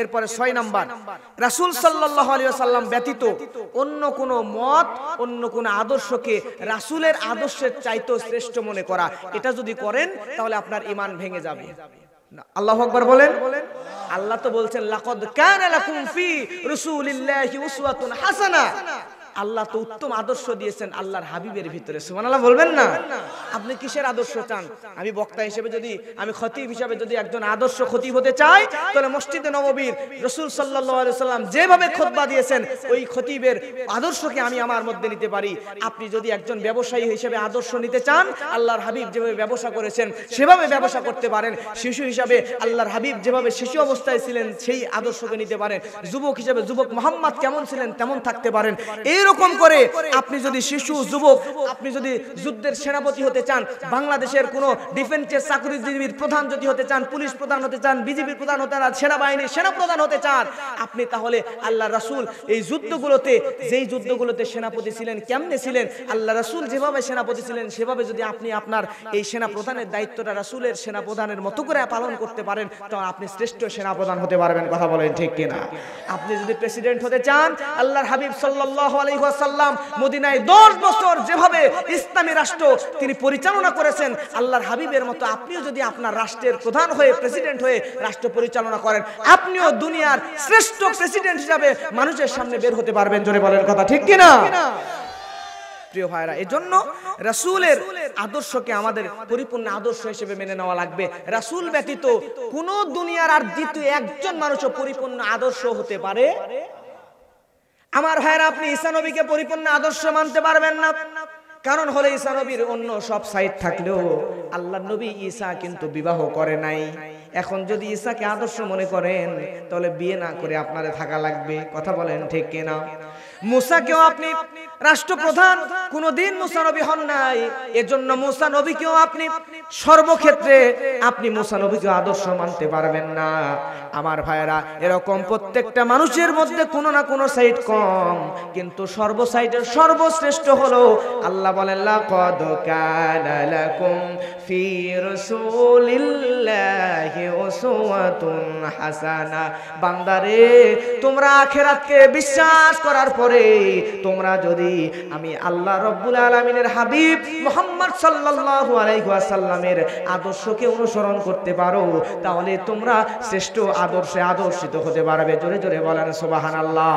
এরপরে 6 নাম্বার, রাসূল সাল্লাল্লাহু আলাইহি ওয়াসাল্লাম ব্যতীত অন্য কোন মত, অন্য কোন আদর্শকে রাসূলের আদর্শের চাইতেও শ্রেষ্ঠ মনে করা, এটা যদি করেন তাহলে আপনার ঈমান ভেঙে যাবে। আল্লাহু আকবার বলেন। আল্লাহ তো বলছেন লাকাদ কানা লাকুম ফি রাসূলিল্লাহি উসওয়াতুন হাসানা। আল্লাহ তো উত্তম আদর্শ দিয়েছেন আল্লাহর হাবিবের ভিতরে। সুবহানাল্লাহ বলবেন না? আপনি কিসের আদর্শ চান? আমি বক্তা হিসেবে যদি, আমি খতিব হিসেবে যদি একজন আদর্শ খতিব হতে চাই তাহলে মসজিদে নববীর রাসূল সাল্লাল্লাহু আলাইহি ওয়াসাল্লাম যেভাবে খুতবা দিয়েছেন ওই খতিবের আদর্শকে আমি আমার মধ্যে নিতে পারি। আপনি যদি একজন ব্যবসায়ী হিসেবে আদর্শ নিতে চান, আল্লাহর হাবিব যেভাবে ব্যবসা করেছেন সেভাবে ব্যবসা করতে পারেন। শিশু হিসেবে আল্লাহর হাবিব যেভাবে শিশু অবস্থায় ছিলেন সেই আদর্শকে নিতে পারেন। যুবক হিসেবে যুবক মুহাম্মদ কেমন ছিলেন তেমন থাকতে পারেন। এরকম করে আপনি যদি শিশু, যুবক, আপনি যদি যুদ্ধের সেনাপতি হতে চান, বাংলাদেশের কোন ডিফেন্সের চাকরিজীবীর প্রধান যদি হতে চান, পুলিশ প্রধান হতে চান, বিজিবির প্রধান হতে চান, সেনাবাহিনীর সেনাপ্রধান হতে চান, আপনি তাহলে আল্লাহ রাসূল এই যুদ্ধগুলোতে, যেই যুদ্ধগুলোতে সেনাপতি ছিলেন, কেমনে ছিলেন, আল্লাহ রাসূল যেভাবে সেনাপতি ছিলেন সেভাবে যদি আপনি আপনার এই সেনাপ্রধানের দায়িত্বটা রাসূলের সেনাপ্রধানের মতো করে পালন করতে পারেন তখন আপনি শ্রেষ্ঠ সেনাপ্রধান হতে পারবেন। কথা বলেন ঠিক কিনা? আপনি যদি প্রেসিডেন্ট হতে চান, আল্লাহর হাবিব সাল্লাল্লাহু আলাইহি ওয়াসাল্লাম মদিনায় 10 বছর যেভাবে ইসলামী রাষ্ট্র তিনি পরিচালনা করেছেন, আল্লাহর হাবিবের মতো আপনিও যদি আপনার রাষ্ট্রের প্রধান হয়ে, প্রেসিডেন্ট হয়ে রাষ্ট্র পরিচালনা করেন, আপনিও দুনিয়ার শ্রেষ্ঠ প্রেসিডেন্ট হিসেবে মানুষের সামনে বের হতে পারবেন। জোরে বলেন কথা ঠিক কিনা? প্রিয় ভাইরা, এজন্য রাসূলের আদর্শকে আমাদের পরিপূর্ণ আদর্শ হিসেবে মেনে নেওয়া লাগবে। রাসূল ব্যতীত কোন দুনিয়ার আর দ্বিতীয় একজন মানুষও পরিপূর্ণ আদর্শ হতে পারে। আমার ভাইরা, আপনি ঈসা নবীকে পরিপূর্ণ আদর্শ মানতে পারবেন না। কারণ হলো ঈসা নবীর অন্য সব সাইড থাকলেও আল্লাহর নবী ঈসা কিন্তু বিবাহ করে নাই। এখন যদি ঈসাকে আদর্শ মনে করেন তাহলে বিয়ে না করে আপনারে থাকা লাগবে। কথা বলেন ঠিক কিনা? মুসাকেও আপনি রাষ্ট্রপ্রধান, কোনদিন মুসা নবী হন নাই, এজন্য মুসা নবীকেও আপনি সর্বক্ষেত্রে আপনি মুসা নবীকে আদর্শ মানতে পারবেন না। আমার ভাইরা, এরকম প্রত্যেকটা মানুষের মধ্যে কোনো না কোনো সাইড কম, কিন্তু সর্বসাইডের সর্বশ্রেষ্ঠ হলো আল্লাহ বলেন লাকাদ কানা লাকুম ফি রাসূলিল্লাহি উসওয়াতুন হাসানা। বান্দারে, তোমরা আখিরাতকে বিশ্বাস করার পরে তোমরা যদি আমি আল্লাহ রাব্বুল আলামিনের হাবিব মুহাম্মদ সাল্লাল্লাহু আলাইহি ওয়াসাল্লামের আদর্শকে অনুসরণ করতে পারো তাহলে তোমরা শ্রেষ্ঠ আদর্শে আদর্শিত হতে পারবে। জোরে জোরে বলেন সুবহানাল্লাহ।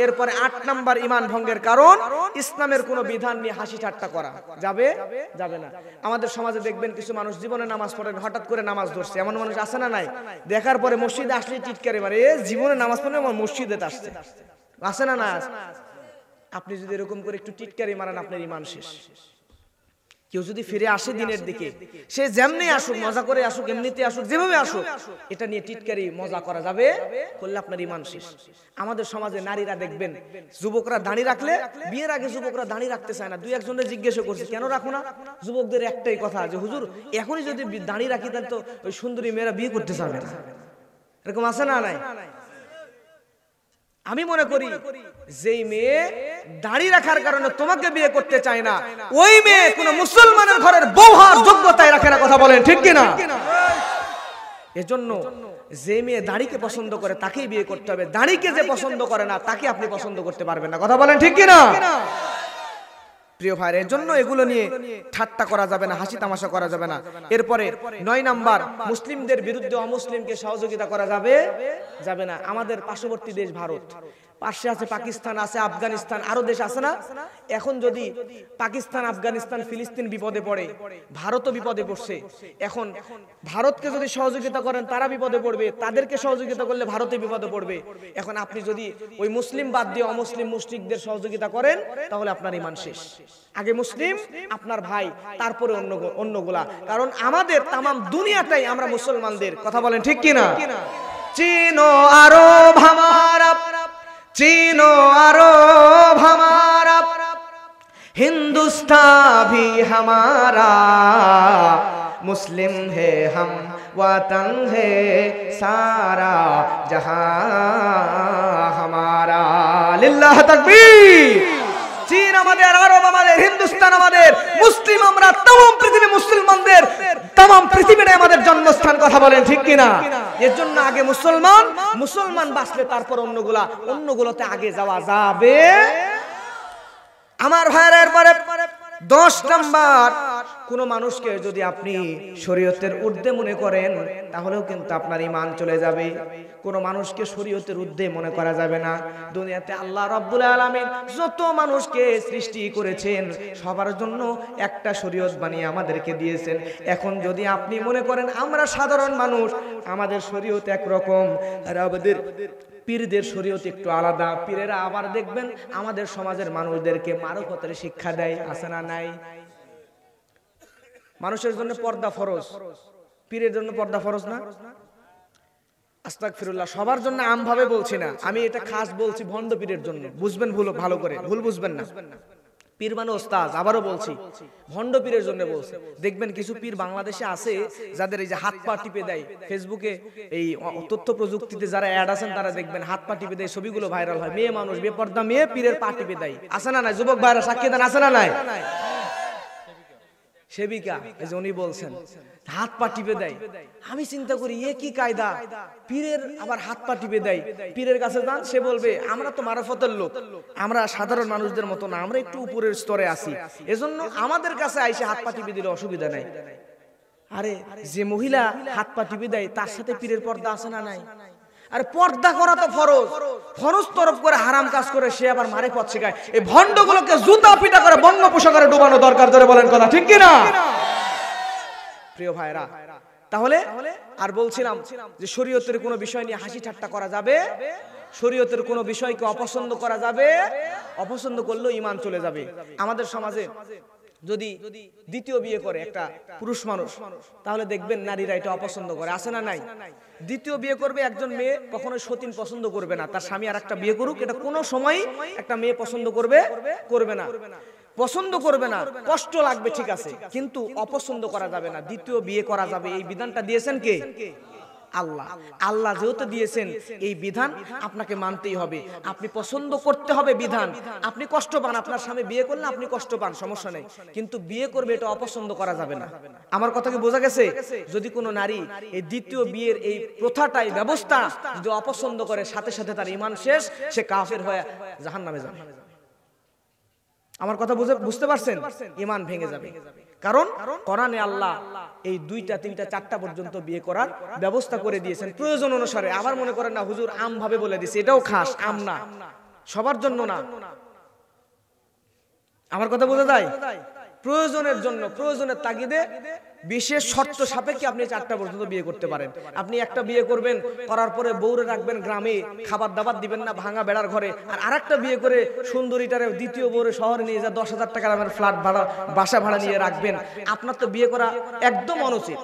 এরপরে 8 নাম্বার ঈমান ভঙ্গের কারণ, ইসলামের কোনো বিধান নিয়ে হাসি ঠাট্টা করা যাবে না। আমাদের সমাজে দেখবেন কিছু মানুষ জীবনে নামাজ পড়েন, হঠাৎ করে নামাজ ধরছে, এমন মানুষ আছে না নাই? দেখার পরে মসজিদে আসলে টিটকারি মারে, জীবনে নামাজ পড়ে আমার মসজিদে আসছে, আছে না না? আপনি যদি এরকম করে একটু টিটকারি মারেন আপনার ঈমান শেষ। কেউ যদি ফিরে আসে দিনের দিকে, সে যেমনি আসুক, মজা করে আসুক, এমনিতে আসুক, যেভাবে আসুক, এটা নিয়ে টিটকারি মজা করা যাবে করলে আপনার ঈমান শেষ। আমাদের সমাজে নারীরা দেখবেন, যুবকরা দাড়ি রাখলে, বিয়ের আগে যুবকরা দাড়ি রাখতে চায় না। দুই একজনের জিজ্ঞাসা করছে কেন রাখো না? যুবকদের একটাই কথা, যে হুজুর এখনই যদি দাড়ি রাখি তাহলে তো ওই সুন্দরী মেয়েরা বিয়ে করতে চাবে না। এরকম আছে না নাই? আমি মনে করি যেই মেয়ে দাড়ি রাখার কারণে তোমাকে বিয়ে করতে চায় না, ওই মেয়ে কোন মুসলমানের ঘরের বউ হওয়ার যোগ্যতায় রাখে না। কথা বলেন ঠিক কিনা? এজন্য যে মেয়ে দাড়িকে পছন্দ করে তাকেই বিয়ে করতে হবে। দাড়িকে যে পছন্দ করে না তাকে আপনি পছন্দ করতে পারবেন না। কথা বলেন ঠিক কিনা? প্রিয় ভাইয়ের, এর জন্য এগুলো নিয়ে ঠাট্টা করা যাবে না, হাসি তামাশা করা যাবে না। এরপরে 9 নাম্বার, মুসলিমদের বিরুদ্ধে অমুসলিমকে সহযোগিতা করা যাবে না। আমাদের পার্শ্ববর্তী দেশ ভারত, পাশে আছে পাকিস্তান, আছে আফগানিস্তান, আরো দেশ আছে না? এখন যদি পাকিস্তান, আফগানিস্তান, ফিলিস্তিন বিপদে পড়ে, ভারতও বিপদে পড়ছে, এখন ভারতকে যদি সহযোগিতা করেন তারা বিপদে পড়বে, তাদেরকে সহযোগিতা করলে ভারতে বিপদে পড়বে। এখন আপনি যদি ওই মুসলিম বাদ দিয়ে অমুসলিম মুশরিকদের সহযোগিতা করেন তাহলে আপনার ঈমান শেষ। আগে মুসলিম, আপনার ভাই, তারপরে অন্যগুলা। কারণ আমাদের তামাম দুনিয়াটাই আমরা মুসলমানদের। কথা বলেন ঠিক কিনা? চিনো আরব হামারা, चीनो अरब हमारा, हिंदुस्तान भी हमारा, मुस्लिम है हम, वतन है सारा, जहां हमारा। लिल्लाह तकबीर। चीन আমাদের, আরব আমাদের, হিন্দুস্তান আমাদের, মুসলিম আমরা, तमाम পৃথিবী মুসলমানদের, तमाम পৃথিবীটাই আমাদের জন্মস্থান। কথা বলেন ঠিক কিনা? এর জন্য আগে মুসলমান বাঁচলে তারপর অন্যগুলোতে আগে যাওয়া যাবে। আমার ভাইয়ের, এরপরে 10 নাম্বার, কোন মানুষকে যদি আপনি শরীয়তের ঊর্ধ্বে মনে করেন তাহলেও কিন্তু আপনার ঈমান চলে যাবে। কোন মানুষকে শরীয়তের ঊর্ধ্বে মনে করা যাবে না। দুনিয়াতে আল্লাহ রাব্বুল আলামিন যত মানুষকে সৃষ্টি করেছেন সবার জন্য একটা শরীয়ত বানিয়ে আমাদেরকে দিয়েছেন। এখন যদি আপনি মনে করেন আমরা সাধারণ মানুষ, আমাদের শরীয়ত একরকম আর আমাদের পীরদের শরীয়ত একটু আলাদা, পীরেরা আবার দেখবেন আমাদের সমাজের মানুষদেরকে মারফতের শিক্ষা দেয়, আছে না নাই? মানুষের জন্য পর্দা ফরজ, পীরের জন্য পর্দা ফরজ না? আস্তাগফিরুল্লাহ, সবার জন্য আমভাবে বলছি না, আমি এটা খাস বলছি ভণ্ড পীরের জন্য। বুঝবেন ভালো করে, ভুল বুঝবেন না। পীর মানে ওস্তাদ, আবারও বলছি ভণ্ড পীরের জন্য বলছি। দেখবেন কিছু পীর বাংলাদেশে আছে যাদের এই যে হাত পা টিপে দেয়, ফেসবুকে এই তথ্য প্রযুক্তিতে যারা অ্যাড আছেন তারা দেখবেন হাত পা টিপে দেয়, ছবিগুলো ভাইরাল হয়। মেয়ে মানুষ, বেপর্দা মেয়ে পীরের পা টিপে দেয়, আছে না নাই? যুবক ভাইরা সাক্ষী দেন, আছে না নাই? সেবিকা, এই যে উনি বলছেন হাত পা টিপে দেয়। আমি চিন্তা করি এ কি কায়দা, পীরের আবার হাত পা টিপে দেয়। পীরের কাছে যান, সে বলবে আমরা তো মারফতের লোক, আমরা সাধারণ মানুষদের মতো না, আমরা একটু উপরের স্তরে আছি, এজন্য আমাদের কাছে আইসে হাত পা টিপে দিলে অসুবিধা নাই। আরে যে মহিলা হাত পা টিপে দেয় তার সাথে পীরের পর্দা আছে না নাই? আর পর্দা করা তো ফরজ তরফ করে হারাম কাজ করে সে আবার মারে পথ শেখায়। এই ভণ্ডগুলোকে জুতা পিটা করে বঙ্গোপসাগরে ডুবানো দরকার। ধরে বলেন কথা ঠিক কিনা? প্রিয় ভাইরা, তাহলে আর বলছিলাম যে শরীয়তের কোনো বিষয় নিয়ে হাসি ঠাট্টা করা যাবে, শরীয়তের কোনো বিষয়কে অপছন্দ করা যাবে, অপছন্দ করলেও ঈমান চলে যাবে। আমাদের সমাজে যদি দ্বিতীয় বিয়ে করে একটা পুরুষ মানুষ, তাহলে দেখবেন নারীরা এটা অপছন্দ করে, আছে না নাই? দ্বিতীয় বিয়ে করবে একজন মেয়ে, কখনোই সতীন পছন্দ করবে না, তার স্বামী আর একটা বিয়ে করুক, এটা কোনো সময় একটা মেয়ে পছন্দ করবে না, পছন্দ করবে না, কষ্ট লাগবে ঠিক আছে, কিন্তু অপছন্দ করা যাবে না, দ্বিতীয় বিয়ে করা যাবে। এই বিধানটা দিয়েছেন কে? আল্লাহ যেহেতু দিয়েছেন এই বিধান আপনাকে মানতেই হবে, আপনি পছন্দ করতে হবে বিধান। আপনি কষ্ট পান, আপনার স্বামী বিয়ে করলে আপনি কষ্ট পান, সমস্যা নেই, কিন্তু বিয়ে করবে এটা অপছন্দ করা যাবে না। আমার কথা কি বোঝা গেছে? যদি কোনো নারী এই দ্বিতীয় বিয়ের এই প্রথাটাই ব্যবস্থা যদি অপছন্দ করে, সাথে সাথে তার ঈমান শেষ, সে কাফের হয়ে জাহান্নামে যাবে। আমার কথা বুঝতে পারছেন? ঈমান ভেঙে যাবে। কারণ কোরআনে আল্লাহ এই 2টা 3টা 4টা পর্যন্ত বিয়ে করার ব্যবস্থা করে দিয়েছেন প্রয়োজন অনুসারে। আবার মনে করেন না হুজুর আম ভাবে বলে দিয়েছে, এটাও খাস, আম না, সবার জন্য না। আমার কথা বোঝা যায়? প্রয়োজনের জন্য, প্রয়োজনের তাগিদে বিশেষ শর্ত সাপেক্ষে আপনি 4টা পর্যন্ত বিয়ে করতে পারেন। আপনি একটা বিয়ে করবেন, করার পরে বউরে রাখবেন গ্রামে, খাবার দাবার দিবেন না ভাঙা বেড়ার ঘরে, আর আরেকটা বিয়ে করে সুন্দরীটারে দ্বিতীয় বউরে শহরে নিয়ে যা 10,000 টাকার আমার ফ্ল্যাট ভাড়া, বাসা ভাড়া নিয়ে রাখবেন। আপনার তো বিয়ে করা একদম অনুচিত।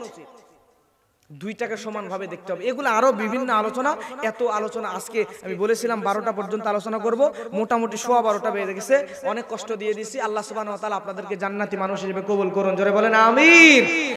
2টাকে সমান ভাবে দেখতে হবে। এগুলো আরো বিভিন্ন আলোচনা, এত আলোচনা আজকে আমি বলেছিলাম 12টা পর্যন্ত আলোচনা করব, মোটামুটি 12:15 বেজে গেছে। অনেক কষ্ট দিয়ে দিছি। আল্লাহ সুবহানাহু ওয়া তাআলা আপনাদেরকে জান্নাতি মানুষ হিসেবে কবুল করুন। জোরে বলেন আমিন।